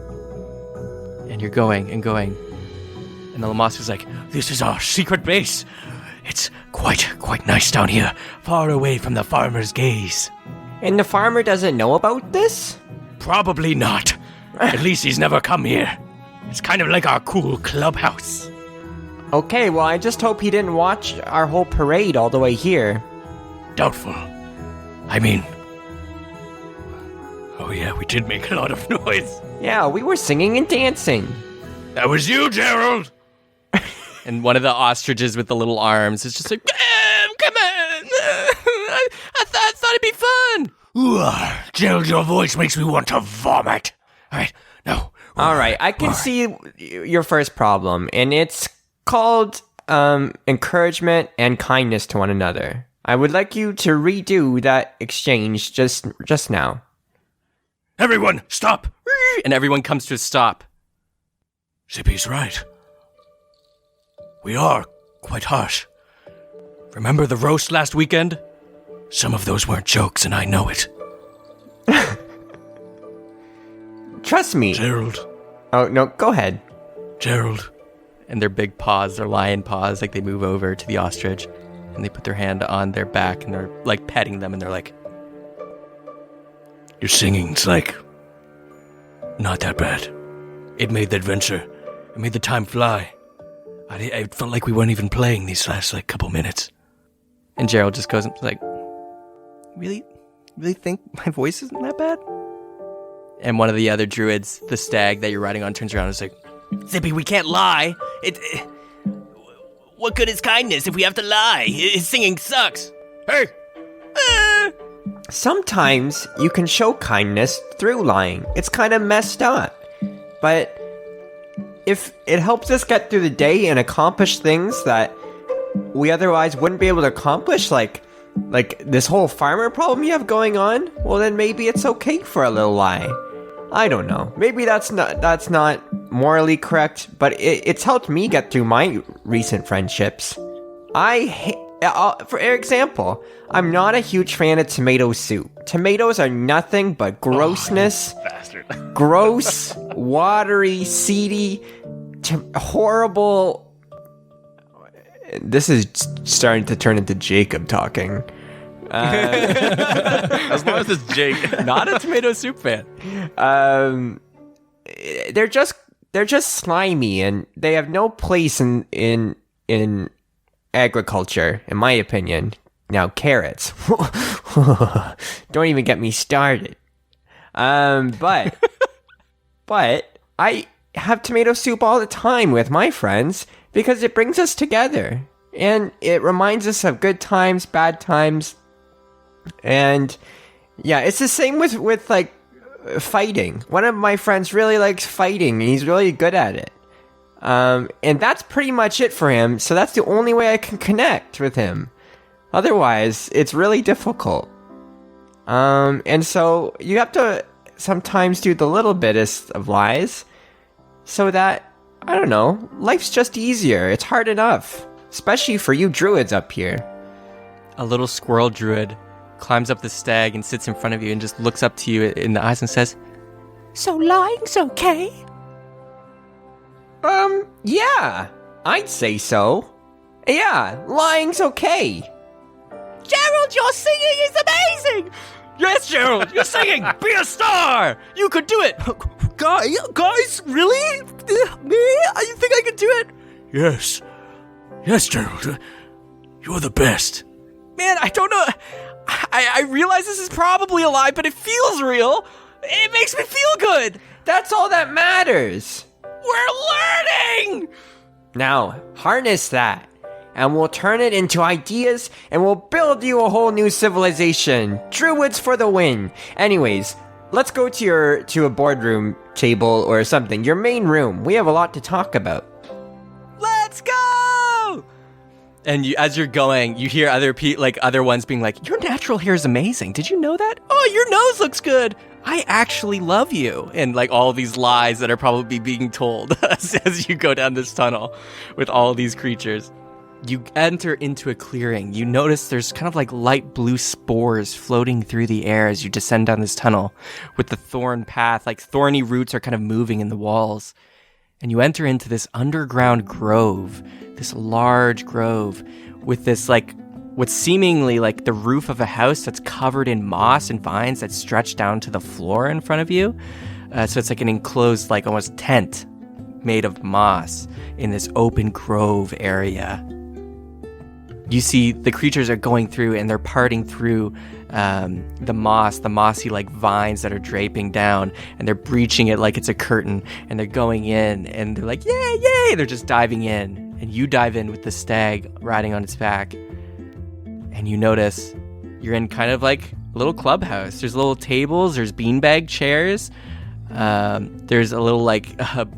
and you're going and going, and the Lamasu's like,
This is our secret base. It's quite nice down here, far away from the farmer's gaze.
And the farmer doesn't know about this?
Probably not. At least he's never come here. It's kind of like our cool clubhouse.
Okay, well, I just hope he didn't watch our whole parade all the way here.
Doubtful. I mean... Oh yeah, we did make a lot of noise.
Yeah, we were singing and dancing.
That was you, Gerald!
and one of the ostriches with the little arms is just like, come on! thought it'd be fun.
Gerald, your voice makes me want to vomit. All right, no.
All right, I can see your first problem, and it's called encouragement and kindness to one another. I would like you to redo that exchange just now.
Everyone, stop.
And everyone comes to a stop.
Zippy's right. We are quite harsh. Remember the roast last weekend? Some of those weren't jokes, and I know it.
Trust me.
Gerald.
Oh, no, go ahead.
Gerald.
And their big paws, their lion paws, like they move over to the ostrich and they put their hand on their back and they're like petting them and they're like,
Your singing's like not that bad. It made the adventure. It made the time fly. I felt like we weren't even playing these last like couple minutes.
and Gerald just goes like, really think my voice isn't that bad? And one of the other druids, the stag that you're riding on, turns around and is like,
Zippy, we can't lie. What good is kindness if we have to lie? His singing sucks.
Hey!
Sometimes you can show kindness through lying. It's kind of messed up. But if it helps us get through the day and accomplish things that we otherwise wouldn't be able to accomplish, like this whole farmer problem you have going on, well then maybe it's okay for a little lie. I don't know. Maybe that's not morally correct, but it's helped me get through my recent friendships. For example, I'm not a huge fan of tomato soup. Tomatoes are nothing but grossness.
Bastard.
Gross, watery, seedy, horrible. This is starting to turn into Jacob talking.
As long as it's Jake.
not a tomato soup fan.
They're just slimy and they have no place in agriculture, in my opinion. Now carrots. Don't even get me started. But I have tomato soup all the time with my friends because it brings us together and it reminds us of good times, bad times. And yeah, it's the same with like fighting. One of my friends really likes fighting and he's really good at it. And that's pretty much it for him. So that's the only way I can connect with him. Otherwise, it's really difficult. And so you have to sometimes do the little bit of lies so that, I don't know, life's just easier. It's hard enough, especially for you druids up here.
A little squirrel druid climbs up the stag and sits in front of you and just looks up to you in the eyes and says,
So lying's okay?
Yeah, I'd say so. Yeah, lying's okay.
Gerald, your singing is amazing!
yes, Gerald, you're singing. Be a star. You could do it.
Guys, really? Me? You think I could do it? Yes. Yes, Gerald. You're the best.
Man, I don't know. I realize this is probably a lie, but it feels real. It makes me feel good.
That's all that matters.
We're learning.
Now, harness that, and we'll turn it into ideas, and we'll build you a whole new civilization. Druids for the win. Anyways, let's go to a boardroom table or something. Your main room. We have a lot to talk about.
Let's go. And as you're going, you hear other ones being like, "Your natural hair is amazing. Did you know that? Oh, your nose looks good. I actually love you." And like all these lies that are probably being told as you go down this tunnel with all these creatures. You enter into a clearing. You notice there's kind of like light blue spores floating through the air as you descend down this tunnel with the thorn path, like thorny roots are kind of moving in the walls. And you enter into this underground grove, this large grove with this like what's seemingly like the roof of a house that's covered in moss and vines that stretch down to the floor in front of you. So it's like an enclosed, like almost tent made of moss in this open grove area. You see the creatures are going through and they're parting through the mossy like vines that are draping down, and they're breaching it like it's a curtain, and they're going in and they're like, yay, yay! They're just diving in, and you dive in with the stag riding on its back, and you notice you're in kind of like little clubhouse. There's little tables. There's beanbag chairs. There's a little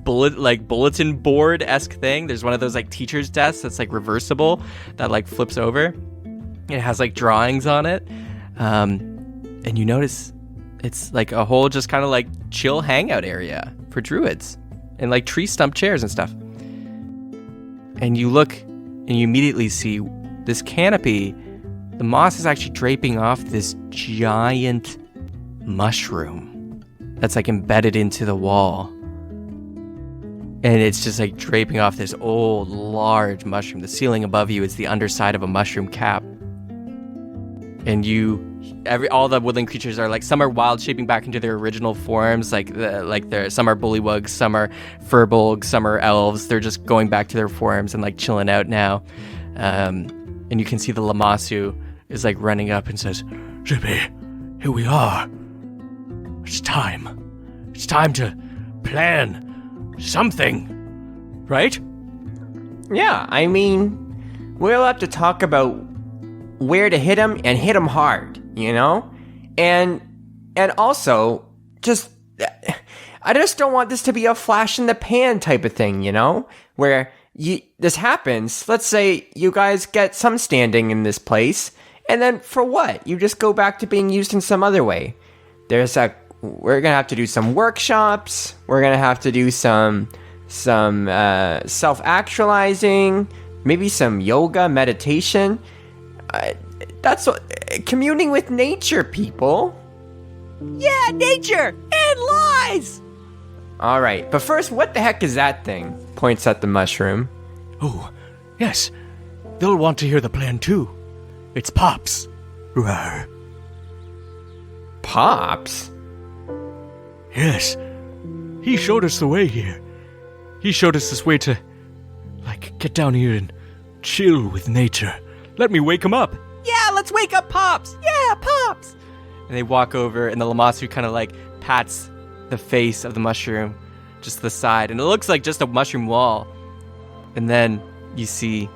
bulletin board-esque thing. There's one of those like teacher's desks that's like reversible that like flips over. It has like drawings on it. And you notice it's like a whole just kind of like chill hangout area for druids and like tree stump chairs and stuff. And you look and you immediately see this canopy. The moss is actually draping off this giant mushroom that's like embedded into the wall. And it's just like draping off this old, large mushroom. The ceiling above you is the underside of a mushroom cap. And all the woodland creatures are like, some are wild shaping back into their original forms, some are bullywugs, some are furbolgs, some are elves. They're just going back to their forms and like chilling out now. And you can see the Lamassu is like running up and says,
Zippy, here we are. It's time. It's time to plan something, right?
Yeah, I mean, we'll have to talk about where to hit him and hit him hard, you know? And also, I just don't want this to be a flash in the pan type of thing, you know? Where this happens, let's say you guys get some standing in this place, and then for what? You just go back to being used in some other way. We're gonna have to do some workshops, we're gonna have to do some self-actualizing, maybe some yoga, meditation. That's communing with nature, people.
Yeah, nature and lies.
All right, but first, what the heck is that thing? Points at the mushroom.
Oh, yes. They'll want to hear the plan too. It's Pops. Rawr.
Pops?
Yes. He showed us the way here. He showed us this way to, get down here and chill with nature. Let me wake him up.
yeah, let's wake up Pops. Yeah, Pops. And they walk over, and the Lamassu kind of like pats the face of the mushroom, just the side, and it looks like just a mushroom wall. And then you see,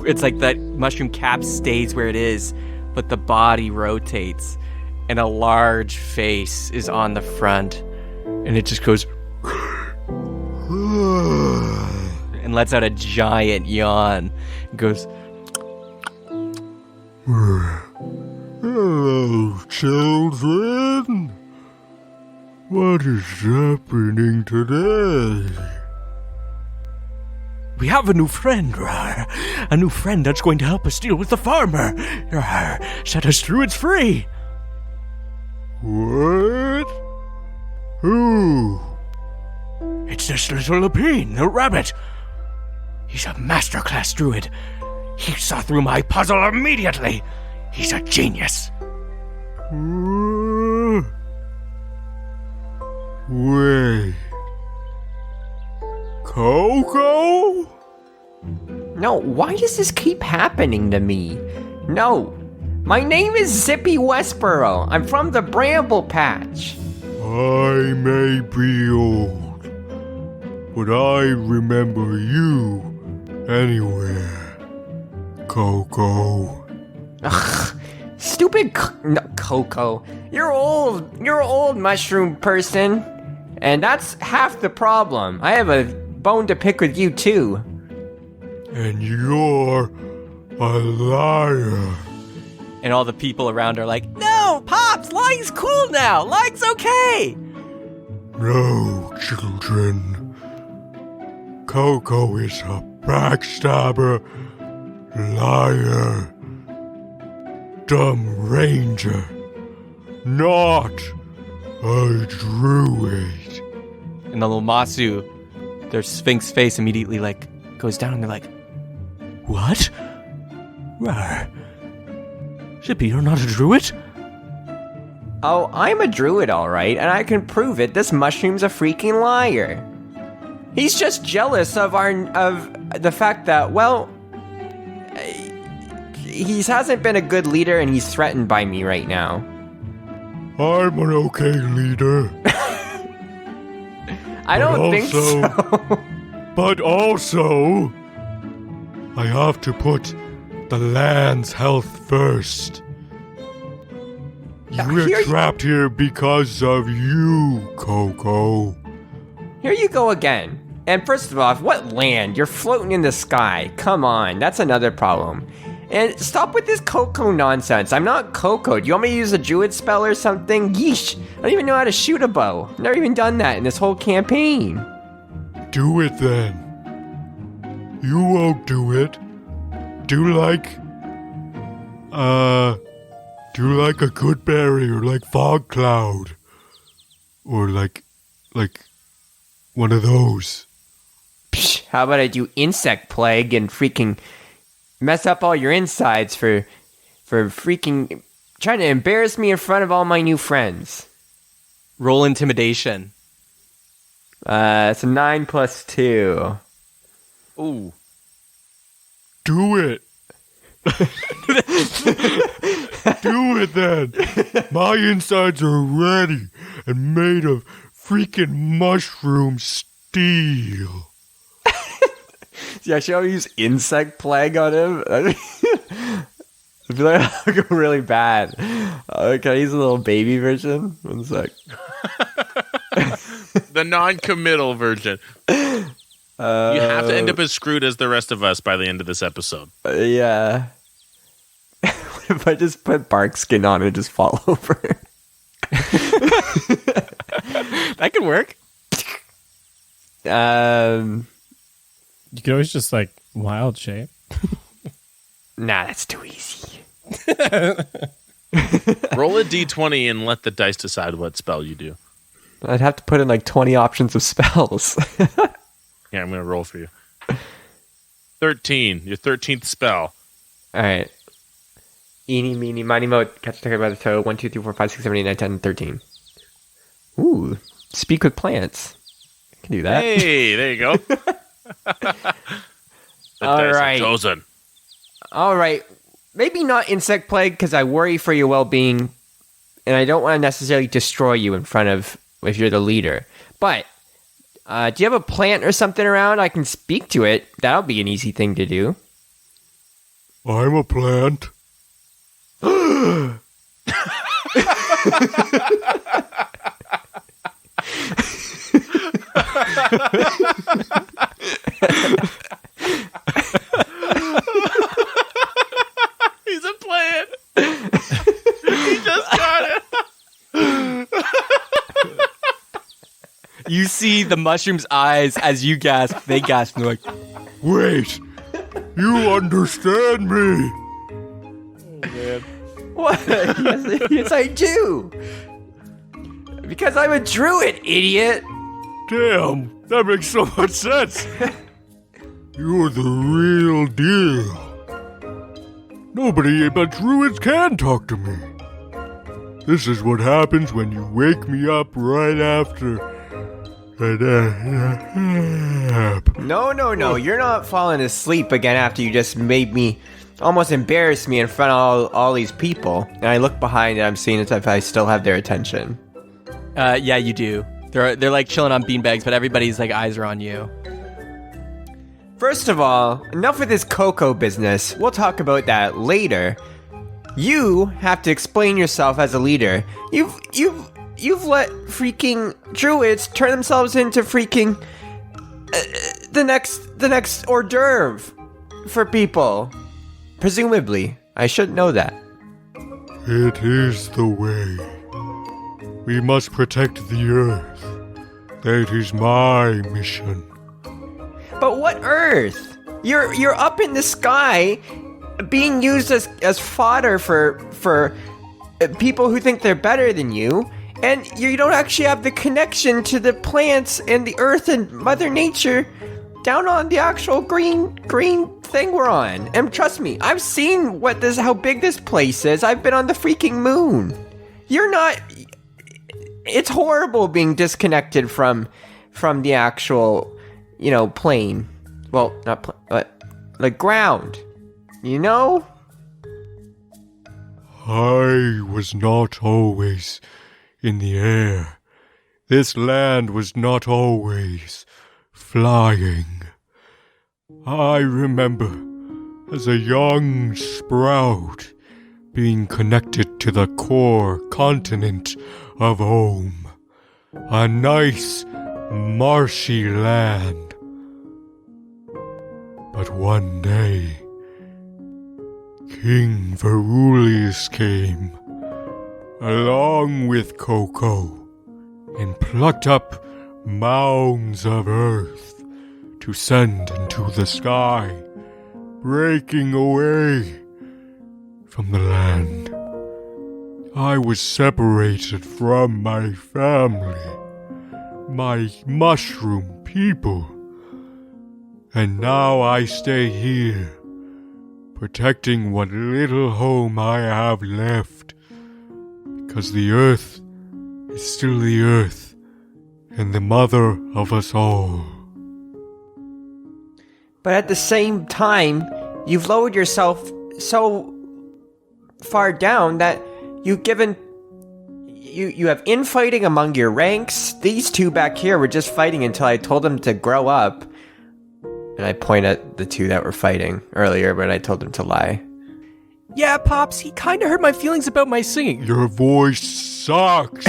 it's like that mushroom cap stays where it is, but the body rotates, and a large face is on the front, and it just goes and lets out a giant yawn. It goes,
Hello, children. What is happening today?
We have a new friend, Rar. A new friend that's going to help us deal with the farmer. Rar, set us Druids free.
What? Who?
It's this little Lapine, the rabbit. He's a masterclass Druid. He saw through my puzzle immediately. He's a genius.
Wait. Coco?
No, why does this keep happening to me? No, my name is Zippy Westboro. I'm from the Bramble Patch.
I may be old, but I remember you anywhere, Coco.
Ugh, stupid Coco. You're old. You're an old mushroom person. And that's half the problem. I have a bone to pick with you too.
And you're a liar.
and all the people around are like, no, Pops, lying's cool now. Lying's okay.
No, children. Coco is a backstabber, liar, dumb ranger, not a druid.
And the Lamassu, their sphinx face immediately like goes down and they're like,
What? Rar. Zippy, you're not a druid?
Oh, I'm a druid, all right, and I can prove it. This mushroom's a freaking liar. He's just jealous of the fact that, well, he hasn't been a good leader and he's threatened by me right now.
I'm an okay leader.
I don't think so.
But also, I have to put the land's health first. We're trapped here because of you, Coco.
Here you go again. And first of all, what land? You're floating in the sky. Come on, that's another problem. And stop with this Coco nonsense. I'm not Coco. Do you want me to use a Druid spell or something? Yeesh. I don't even know how to shoot a bow. I've never even done that in this whole campaign.
Do it then. You won't do it. Do like a good berry or like fog cloud. Or like one of those.
Psh, how about I do insect plague and freaking mess up all your insides for freaking trying to embarrass me in front of all my new friends.
Roll intimidation.
It's a 9 plus 2.
Ooh.
Do it. Do it then. My insides are ready and made of freaking mushroom steel.
Yeah, should I use insect plague on him? I feel like I'll go really bad. Can I use a little baby version? One sec.
The non-committal version. You have to end up as screwed as the rest of us by the end of this episode.
Yeah. What if I just put bark skin on and just fall over?
That could work.
You could always just like wild shape.
Nah, that's too easy.
Roll a d20 and let the dice decide what spell you do.
I'd have to put in like 20 options of spells.
Yeah, I'm going to roll for you. 13, your 13th spell.
All right. Eeny, meeny, miny, mo, catch the by the toe. 1, 2, 3, 4, 5, 6, 7, 8, 9, 10, 13. Ooh, speak with plants. I can do that.
Hey, there you go.
All right.
Chosen.
All right. Maybe not insect plague because I worry for your well-being, and I don't want to necessarily destroy you in front of if you're the leader. But do you have a plant or something around? I can speak to it. That'll be an easy thing to do.
I'm a plant.
He's a plant. He just got it.
You see the mushroom's eyes as you gasp. They gasp and they're like,
Wait, you understand me?
What? Yes, I do. Because I'm a druid, idiot.
Damn, that makes so much sense. You're the real deal. Nobody but druids can talk to me. This is what happens when you wake me up right after a nap.
No. You're not falling asleep again after you just made me almost embarrass me in front of all these people. And I look behind and I'm seeing as if I still have their attention.
yeah, you do. They're like chilling on beanbags, but everybody's like eyes are on you.
First of all, enough with this Coco business. We'll talk about that later. You have to explain yourself as a leader. You've let freaking druids turn themselves into freaking the next hors d'oeuvre for people. Presumably, I should know that.
It is the way. We must protect the earth. That is my mission.
But what Earth? You're up in the sky, being used as fodder for people who think they're better than you, and you don't actually have the connection to the plants and the Earth and Mother Nature down on the actual green thing we're on. And trust me, I've seen how big this place is. I've been on the freaking moon. You're not. It's horrible being disconnected from the actual. Plane. Well, not but the ground.
I was not always in the air. This land was not always flying. I remember as a young sprout being connected to the core continent of home. A nice, marshy land. But one day, King Verulius came, along with Coco, and plucked up mounds of earth to send into the sky, breaking away from the land. I was separated from my family, my mushroom people, and now I stay here, protecting what little home I have left, because the earth is still the earth, and the mother of us all.
But at the same time, you've lowered yourself so far down that you have infighting among your ranks. These two back here were just fighting until I told them to grow up. And I point at the two that were fighting earlier, but I told them to lie.
Yeah, Pops, he kind of hurt my feelings about my singing.
Your voice sucks.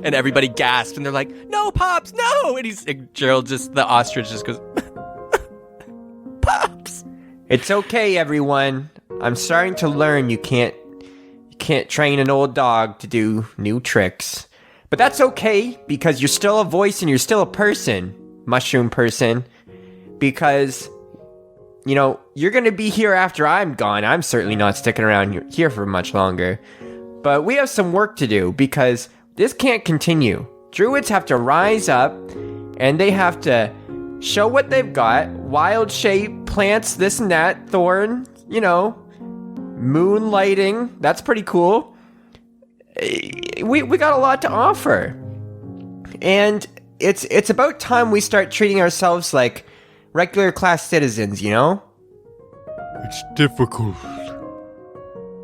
And everybody gasped, and they're like, no, Pops, no! And Gerald the ostrich just goes, Pops!
It's okay, everyone. I'm starting to learn you can't train an old dog to do new tricks. But that's okay, because you're still a voice and you're still a person, mushroom person. Because, you know, you're going to be here after I'm gone. I'm certainly not sticking around here for much longer. But we have some work to do, because this can't continue. Druids have to rise up, and they have to show what they've got. Wild shape, plants, this and that, thorn, you know, moonlighting. That's pretty cool. We got a lot to offer. And it's about time we start treating ourselves like regular class citizens, you know?
It's difficult.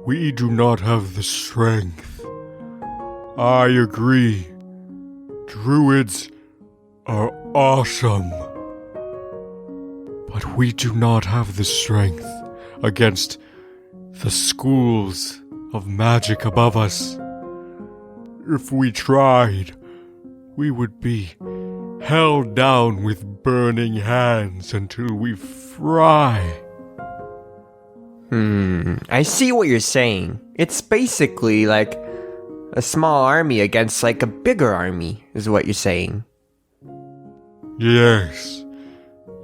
We do not have the strength. I agree. Druids are awesome. But we do not have the strength against the schools of magic above us. If we tried, we would be held down with burning hands until we fry.
I see what you're saying. It's basically like a small army against like a bigger army, is what you're saying.
Yes,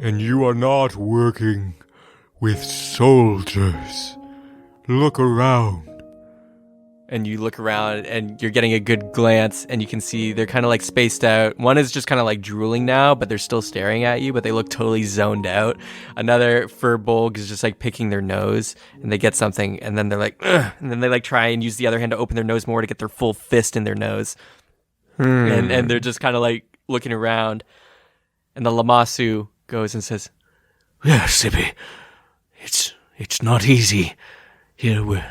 and you are not working with soldiers. Look around.
And you look around, and you're getting a good glance, and you can see they're kind of like spaced out. One is just kind of like drooling now, but they're still staring at you, but they look totally zoned out. Another furbolg is just like picking their nose, and they get something, and then they're like, ugh, and then they like try and use the other hand to open their nose more to get their full fist in their nose. And they're just kind of like looking around, and the Lamasu goes and says,
Yeah, Sippy. It's not easy. Here we're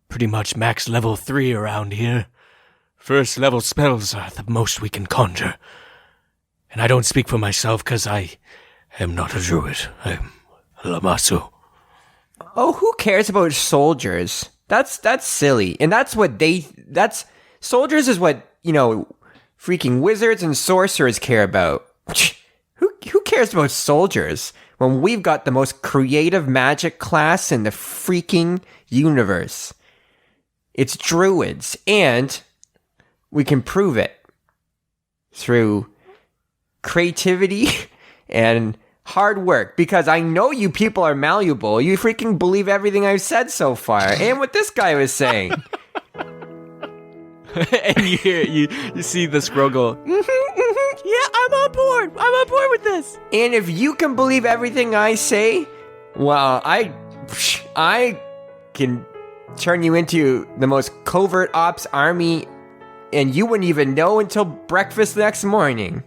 pretty much max level 3 around here. First level spells are the most we can conjure. And I don't speak for myself because I am not a druid. I'm a Lamasu.
Oh, who cares about soldiers? That's silly. And soldiers is what, you know, freaking wizards and sorcerers care about. Who cares about soldiers when we've got the most creative magic class in the freaking universe? It's druids, and we can prove it through creativity and hard work, because I know you people are malleable. You freaking believe everything I've said so far, and what this guy was saying.
and you see the scroll go, yeah, I'm on board with this.
And if you can believe everything I say, well, I can turn you into the most covert ops army, and you wouldn't even know until breakfast the next morning.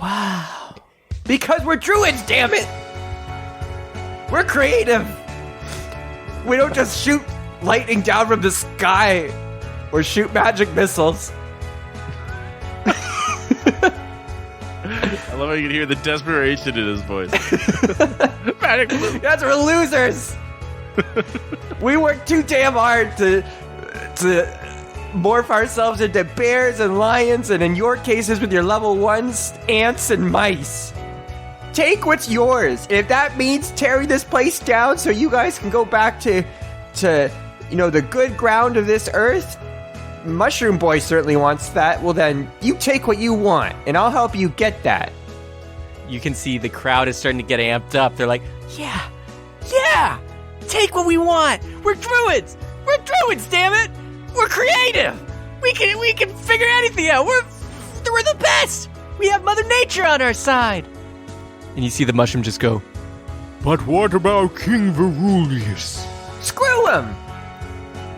Wow.
Because we're druids, damn it! We're creative! We don't just shoot lightning down from the sky or shoot magic missiles.
I
love how you can hear the desperation in his voice.
Guys, we're losers. We work too damn hard to morph ourselves into bears and lions, and in your cases with your level 1s, ants and mice. Take what's yours. If that means tearing this place down so you guys can go back to the good ground of this earth, Mushroom Boy certainly wants that. Well then, you take what you want, and I'll help you get that.
You can see the crowd is starting to get amped up. They're like,
Yeah! Take what we want! We're druids! We're druids, damn it! We're creative! We can figure anything out! We're the best! We have Mother Nature on our side!
and you see the mushroom just go,
But what about King Verulius?
Screw him!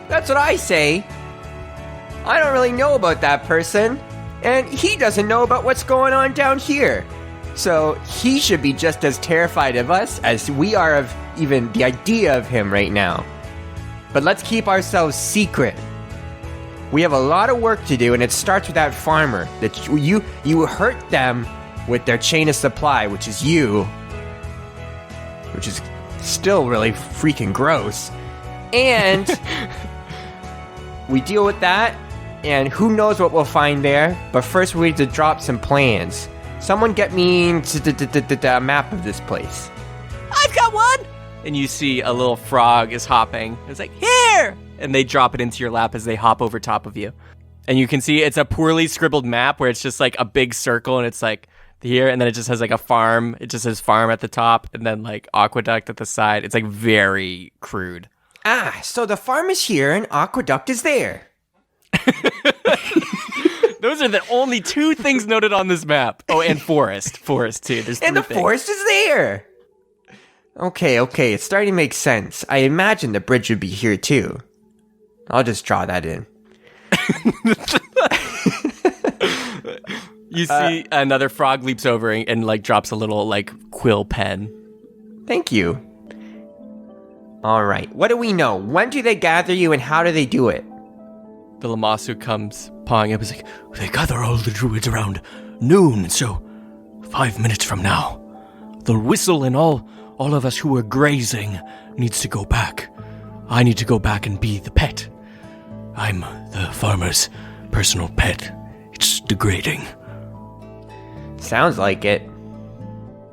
That's what I say. I don't really know about that person, and he doesn't know about what's going on down here. So he should be just as terrified of us as we are of even the idea of him right now. But let's keep ourselves secret. We have a lot of work to do, and it starts with that farmer. That you hurt them with their chain of supply, which is you. Which is still really freaking gross. And we deal with that, and who knows what we'll find there. But first we need to drop some plans. Someone get me a map of this place.
I've got one!
and you see a little frog is hopping. It's like, here! And they drop it into your lap as they hop over top of you. And you can see it's a poorly scribbled map where it's just like a big circle and it's like here, and then it just has like a farm. It just says farm at the top and then like aqueduct at the side. It's like very crude.
Ah, so the farm is here and aqueduct is there.
Those are the only two things noted on this map. Oh, and forest. Forest, too. There's
And the
things.
forest is there. Okay, it's starting to make sense. I imagine the bridge would be here too. I'll just draw that in.
You see another frog leaps over and like drops a little like quill pen.
Thank you. All right, what do we know? When do they gather you and how do they do it?
The Lamasu comes pawing up. He's like,
They gather all the druids around noon, so 5 minutes from now. They'll whistle and all of us who are grazing needs to go back. I need to go back and be the pet. I'm the farmer's personal pet. It's degrading.
Sounds like it.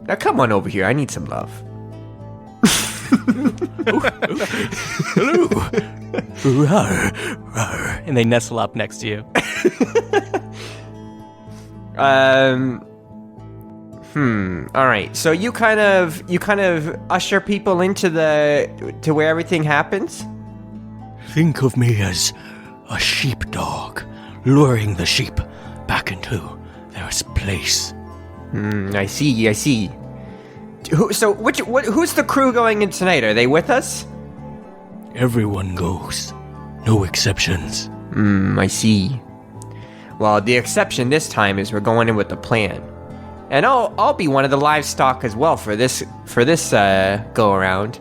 Now come on over here, I need some love.
hello. Rawr, rawr. And they nestle up next to you.
All right. So you kind of usher people into to where everything happens?
Think of me as a sheepdog, luring the sheep back into their place.
I see. Who's the crew going in tonight? Are they with us?
Everyone goes. No exceptions.
I see. Well, the exception this time is we're going in with the plan. And I'll be one of the livestock as well for this go around.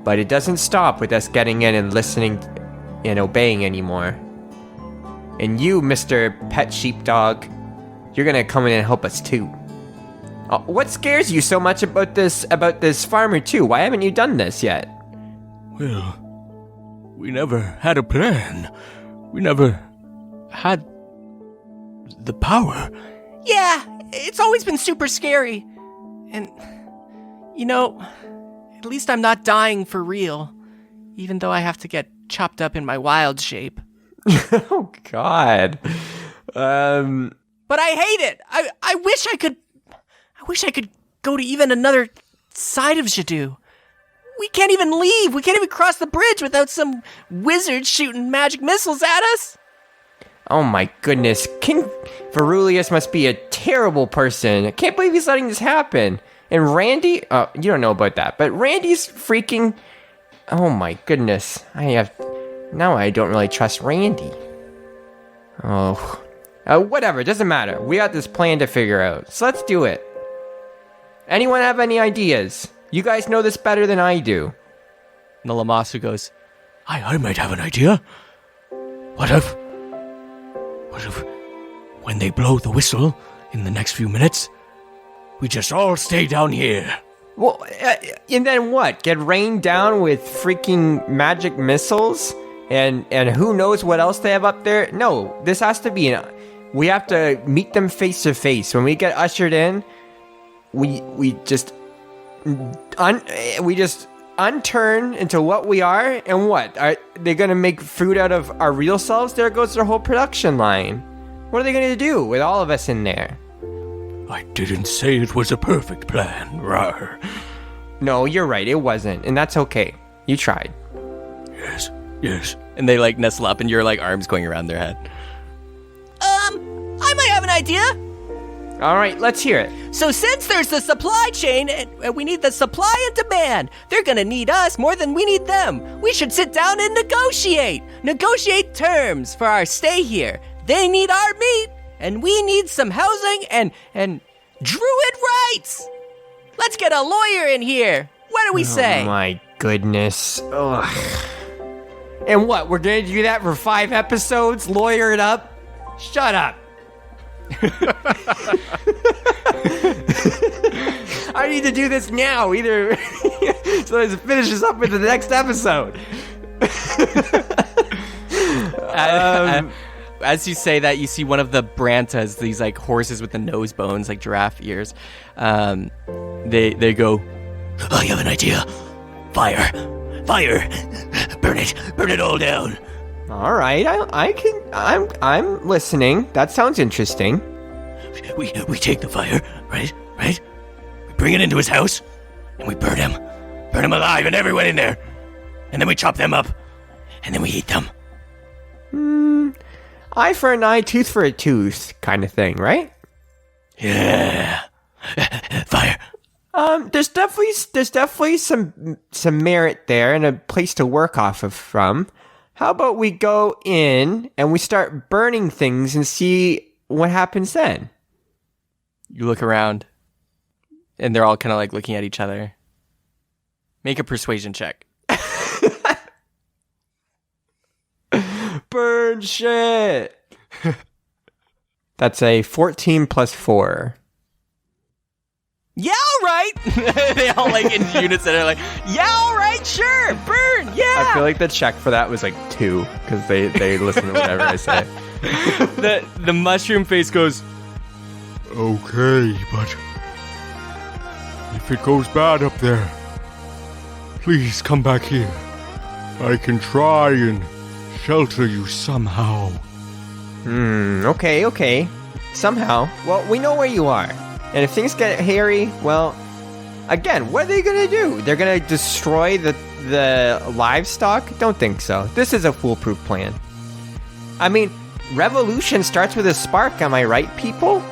But it doesn't stop with us getting in and listening and obeying anymore. And you, Mr. Pet Sheepdog, you're gonna come in and help us too. What scares you so much about this farmer too? Why haven't you done this yet?
Well, we never had a plan. We never had the power.
Yeah, it's always been super scary. And, you know, at least I'm not dying for real. Even though I have to get chopped up in my wild shape.
Oh, God.
But I hate it. I wish I could go to even another side of Jadoo. We can't even leave. We can't even cross the bridge without some wizard shooting magic missiles at us.
Oh my goodness. King Verulius must be a terrible person. I can't believe he's letting this happen. And Randy, you don't know about that, but Randy's freaking... Oh my goodness. Now I don't really trust Randy. Oh. Whatever, doesn't matter. We got this plan to figure out. So let's do it. Anyone have any ideas? You guys know this better than I do.
And the Lamasu goes,
I might have an idea. What if when they blow the whistle in the next few minutes, we just all stay down here.
Well, and then what? Get rained down with freaking magic missiles? And who knows what else they have up there? No, this has to be... we have to meet them face to face. When we get ushered in, we just unturn into what we are, and what? Are they going to make food out of our real selves? There goes their whole production line. What are they going to do with all of us in there?
I didn't say it was a perfect plan, rawr.
No, you're right, it wasn't, and that's okay. You tried.
Yes.
And they like nestle up, and your like arms going around their head.
I might have an idea.
All right, let's hear it.
So since there's the supply chain, and we need the supply and demand, they're gonna need us more than we need them. We should sit down and negotiate terms for our stay here. They need our meat, and we need some housing and druid rights. Let's get a lawyer in here. What do we say?
Oh my goodness. Ugh. And what, we're gonna do that for 5 episodes? Lawyer it up? Shut up. I need to do this now, either so it finishes up with the next episode.
As you say that, you see one of the Brantas, these like horses with the nose bones, like giraffe ears. They go,
I have an idea. Fire. Burn it all down.
All right, I'm listening. That sounds interesting.
We take the fire, right? We bring it into his house, and we burn him alive, and everyone in there. And then we chop them up, and then we eat them.
Eye for an eye, tooth for a tooth, kind of thing, right?
Yeah. Fire.
There's definitely some merit there and a place to work off of from. How about we go in and we start burning things and see what happens then?
you look around, and they're all kind of like looking at each other. Make a persuasion check.
Burn shit. That's a 14 plus 4.
Yeah, all right. They all like in unison are like, yeah, all right, sure, burn, yeah.
I feel like the check for that was like 2 because they listen to whatever I say.
The mushroom face goes,
Okay, but if it goes bad up there, please come back here. I can try and shelter you somehow.
Okay. Somehow. Well, we know where you are. And if things get hairy, well, again, what are they going to do? They're going to destroy the livestock? Don't think so. This is a foolproof plan. I mean, revolution starts with a spark, am I right, people?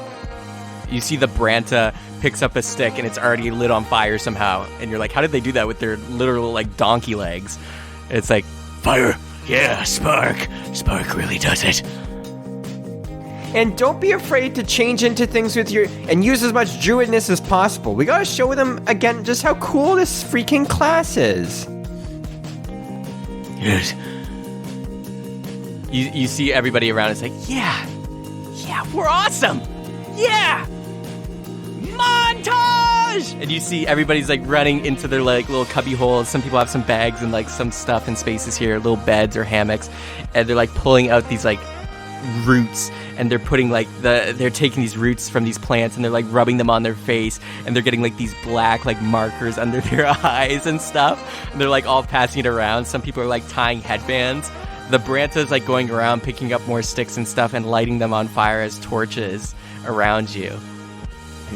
you see the Branta picks up a stick and it's already lit on fire somehow. And you're like, how did they do that with their literal like donkey legs? And it's like,
fire. Yeah, spark. Spark really does it.
And don't be afraid to change into things with your... and use as much druidness as possible. We gotta show them, again, just how cool this freaking class is.
Yes.
You see everybody around. It's like, yeah, we're awesome. Yeah. Montage! And you see everybody's like running into their like little cubby holes. Some people have some bags and like some stuff and spaces here, little beds or hammocks. And they're like pulling out these like roots, and they're putting like they're taking these roots from these plants and they're like rubbing them on their face, and they're getting like these black like markers under their eyes and stuff, and they're like all passing it around. Some people are like tying headbands. The Branta's like going around picking up more sticks and stuff and lighting them on fire as torches around you.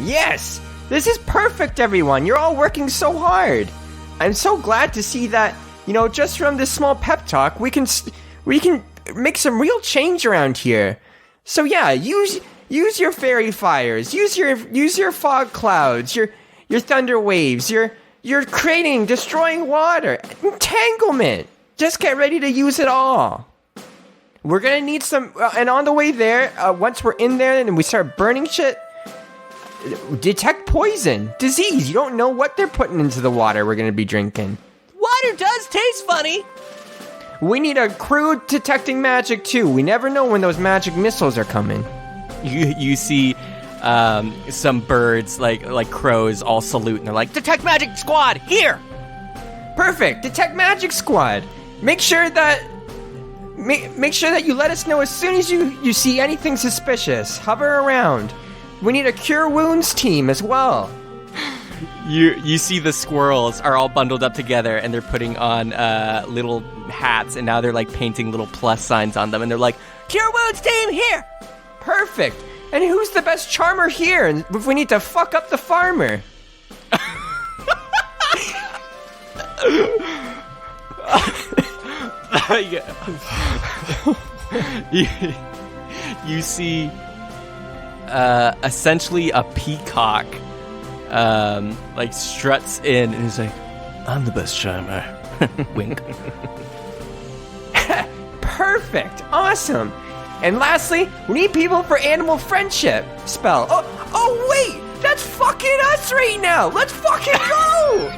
Yes! This is perfect, everyone! You're all working so hard! I'm so glad to see that, you know, just from this small pep talk, we can make some real change around here. So yeah, use your fairy fires, use your fog clouds, your thunder waves, your destroying water, entanglement. Just get ready to use it all. We're gonna need some, and on the way there, once we're in there and we start burning shit, detect poison, disease. You don't know what they're putting into the water we're gonna be drinking.
Water does taste funny.
We need a crew detecting magic too. We never know when those magic missiles are coming.
You see some birds, like crows, all salute, and they're like, "Detect Magic Squad, here!"
Perfect. Detect Magic Squad. Make sure that you let us know as soon as you see anything suspicious. Hover around. We need a Cure Wounds team as well.
You see the squirrels are all bundled up together, and they're putting on little hats, and now they're like painting little plus signs on them, and they're like, "Cure Wounds team, here!"
Perfect. And who's the best charmer here if we need to fuck up the farmer?
you see essentially a peacock like struts in, and he's like, "I'm the best charmer." Wink.
Perfect. Awesome. And lastly, we need people for animal friendship spell. Oh wait, that's fucking us right now. Let's fucking go.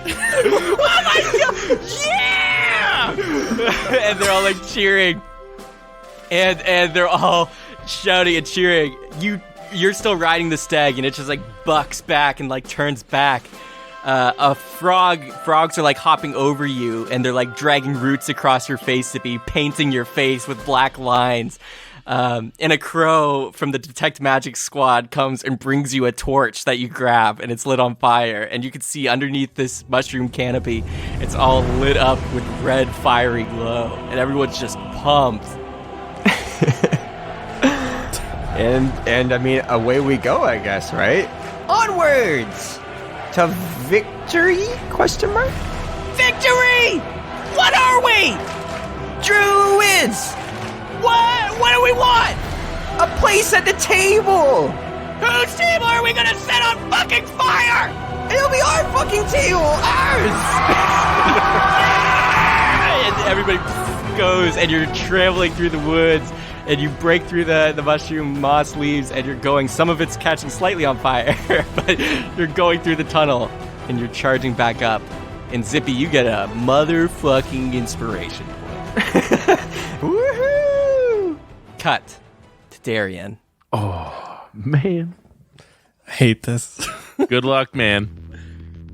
Oh my god! Yeah! And they're all like cheering, and they're all shouting and cheering. You're still riding the stag, and it just like bucks back and like turns back. Frogs are like hopping over you, and they're like dragging roots across your face to be painting your face with black lines. And a crow from the Detect Magic Squad comes and brings you a torch that you grab, and it's lit on fire. And you can see underneath this mushroom canopy, it's all lit up with red fiery glow, and everyone's just pumped.
And I mean, away we go, I guess, right? Onwards to victory? Question mark?
Victory! What are we?
Druids!
What do we want?
A place at the table!
Whose table are we gonna set on fucking fire?
It'll be our fucking table! Ours!
And everybody goes, and you're traveling through the woods, and you break through the mushroom moss leaves, and you're going, some of it's catching slightly on fire, but you're going through the tunnel, and you're charging back up. And Zippy, you get a motherfucking inspiration point.
Woohoo!
Cut to Darian.
Oh, man.
I hate this.
Good luck, man.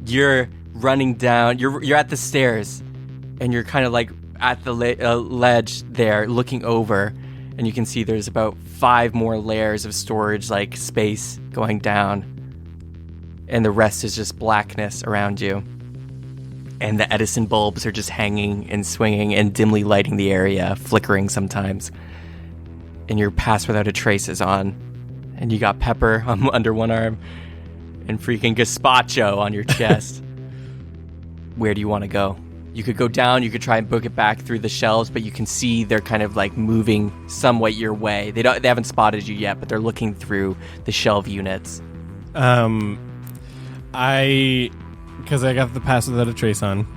You're running down, you're at the stairs, and you're kind of like at the ledge there looking over, and you can see there's about 5 more layers of storage like space going down, and the rest is just blackness around you, and the Edison bulbs are just hanging and swinging and dimly lighting the area, flickering sometimes, and your Pass Without a Trace is on, and you got Pepper under one arm and freaking gazpacho on your chest. Where do you want to go? You could go down, you could try and book it back through the shelves, but you can see they're kind of like moving somewhat your way. They haven't spotted you yet, but they're looking through the shelf units.
Because I got the Pass Without a Trace on,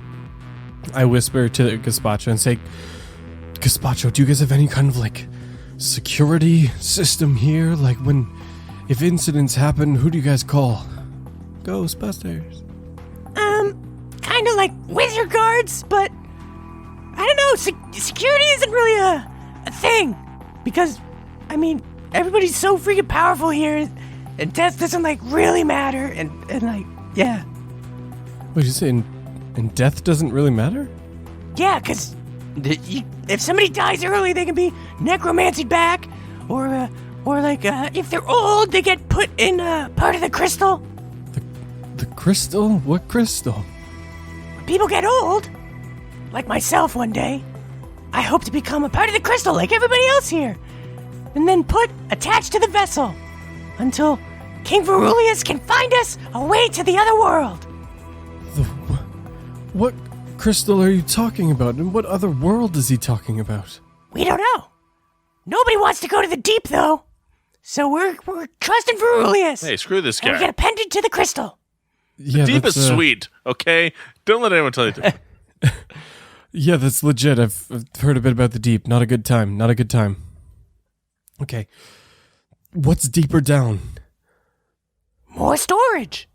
I whisper to Gazpacho and say, "Gazpacho, do you guys have any kind of like security system here? Like if incidents happen, who do you guys call?" Ghostbusters.
Kind of like wizard guards, but I don't know. Security isn't really a thing because, I mean, everybody's so freaking powerful here, and death doesn't like really matter, and like, yeah.
What did you say? And death doesn't really matter?
Yeah, because if somebody dies early, they can be necromancied back, or like if they're old, they get put in part of the crystal.
The crystal? What crystal?
When people get old, like myself one day, I hope to become a part of the crystal like everybody else here, and then attached to the vessel until King Verulius can find us a way to the other world.
What crystal are you talking about, and what other world is he talking about?
We don't know. Nobody wants to go to the deep, though. So we're trusting Verulius.
Hey, screw this
And we
guy.
get appended to the crystal.
Yeah,
Deep is
that's,
sweet, okay? Don't let anyone tell you different.
Yeah, that's legit. I've heard a bit about the deep. Not a good time. Not a good time. Okay. What's deeper down?
More storage.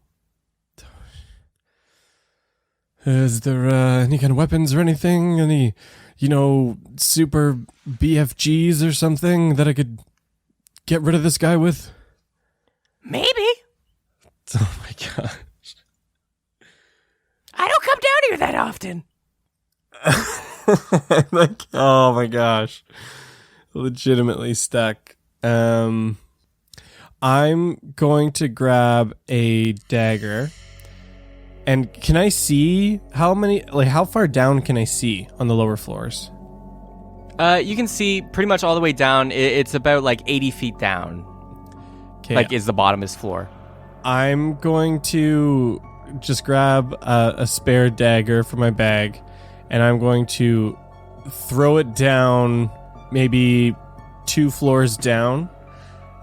Is there any kind of weapons or anything? Any, super BFGs or something that I could get rid of this guy with?
Maybe.
Oh my god.
I don't come down here that often.
Like, oh my gosh. Legitimately stuck. I'm going to grab a dagger. And can I see how far down can I see on the lower floors?
You can see pretty much all the way down. It's about like 80 feet down.
Okay.
Like is the bottomest floor.
I'm going to just grab a spare dagger from my bag, and I'm going to throw it down maybe 2 floors down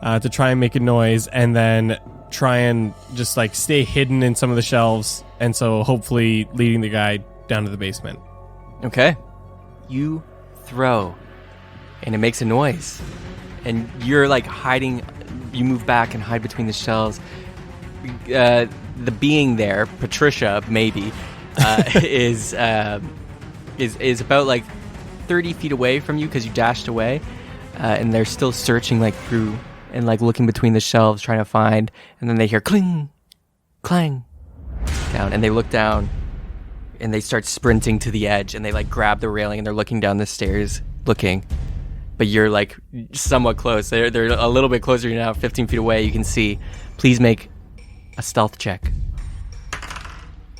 to try and make a noise, and then try and just like stay hidden in some of the shelves, and so hopefully leading the guy down to the basement.
Okay. You throw, and it makes a noise. And you're like hiding. You move back and hide between the shelves. The being there, Patricia, maybe, is about like 30 feet away from you because you dashed away, and they're still searching like through and like looking between the shelves trying to find. And then they hear cling, clang, down, and they look down, and they start sprinting to the edge, and they like grab the railing, and they're looking down the stairs, looking. But you're like somewhat close. They're a little bit closer now, 15 feet away. You can see. Please make a stealth check.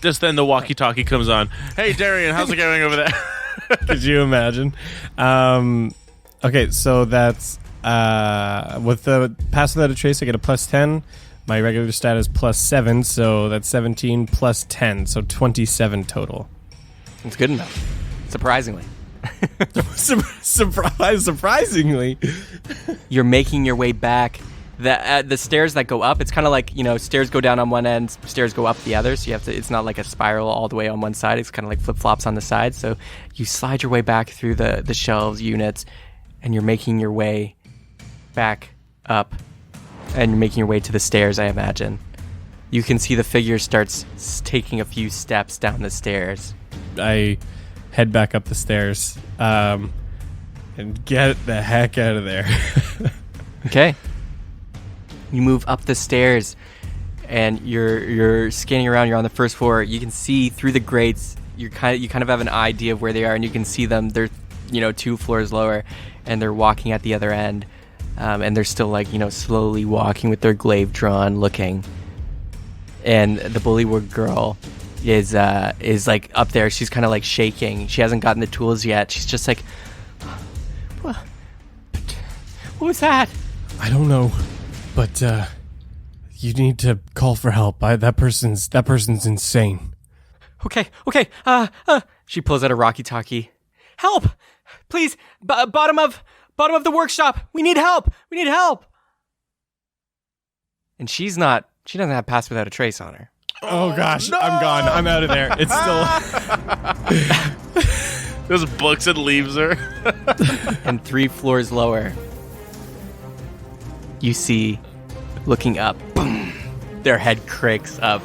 Just then the walkie-talkie comes on. Hey, Darian, how's it going over there?
Could you imagine? Okay, so that's with the pass without a trace, I get a +10. My regular stat is +7, so that's 17 plus 10, so 27 total.
It's good enough, surprisingly.
Surprisingly.
You're making your way back. The stairs that go up, it's kind of like, stairs go down on one end, stairs go up the other, so you have to, it's not like a spiral all the way on one side, it's kind of like flip-flops on the side, so you slide your way back through the shelves, units, and you're making your way back up, and you're making your way to the stairs, I imagine. You can see the figure starts taking a few steps down the stairs.
I head back up the stairs, and get the heck out of there.
Okay. You move up the stairs, and you're scanning around. You're on the first floor. You can see through the grates. You kind of have an idea of where they are, and you can see them. They're 2 floors lower, and they're walking at the other end, and they're still like slowly walking with their glaive drawn, looking. And the bullywug girl is like up there. She's kind of like shaking. She hasn't gotten the tools yet. She's just like, what was that?
I don't know. But you need to call for help. That person's insane.
Okay. She pulls out a walkie-talkie. Help! Please, bottom of the workshop. We need help. And she doesn't have pass without a trace on her.
Oh gosh, no! I'm gone. I'm out of there. It's still.
Just books and leaves her.
And 3 floors lower, you see, looking up, boom, their head cracks up,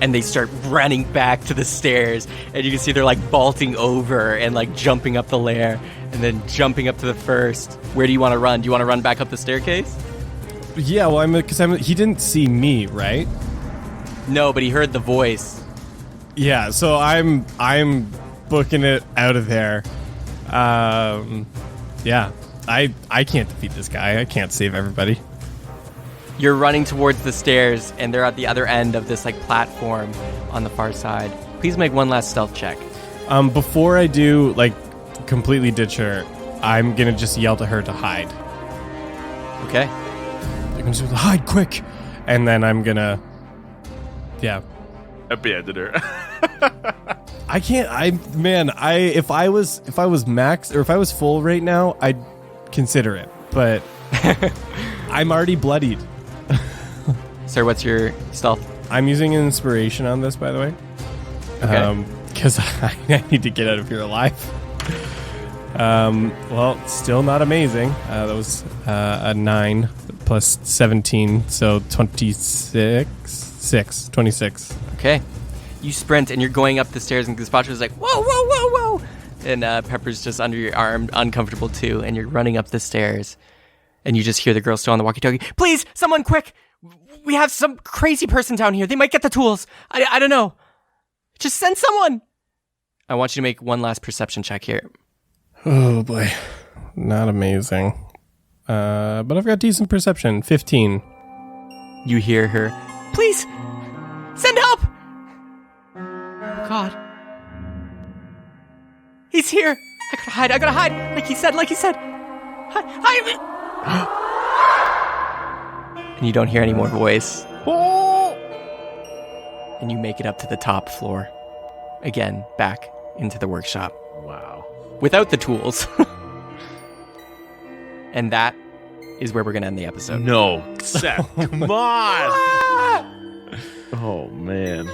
and they start running back to the stairs, and you can see they're like vaulting over and like jumping up the lair, and then jumping up to the first. Where do you want to run? Do you want to run back up the staircase?
Yeah, well, he didn't see me, right?
No, but he heard the voice.
Yeah, so I'm booking it out of there. Yeah. I can't defeat this guy. I can't save everybody.
You're running towards the stairs, and they're at the other end of this like platform on the far side. Please make one last stealth check.
Before I do like completely ditch her, I'm gonna just yell to her to hide.
Okay.
I'm gonna say, hide quick, and then I'm gonna,
Abandon her.
I can't. If I was max or if I was full right now, I'd consider it, but I'm already bloodied.
Sir, what's your stealth?
I'm using an inspiration on this, by the way.
Okay.
Because I need to get out of here alive. Well, still not amazing. That was a 9 plus 17, so 26.
Okay. You sprint, and you're going up the stairs, and Gazpacho's like, whoa. And Pepper's just under your arm, uncomfortable too, and you're running up the stairs. And you just hear the girl still on the walkie-talkie. Please, someone quick. We have some crazy person down here. They might get the tools. I don't know. Just send someone. I want you to make one last perception check here.
Oh boy, not amazing. But I've got decent perception. 15.
You hear her. Please, send help. Oh God. He's here. I gotta hide. Like he said. Hide. And you don't hear any more voice. And you make it up to the top floor. Again, back into the workshop.
Wow.
Without the tools. And that is where we're going to end the episode.
No, Seth, come on. Oh, man.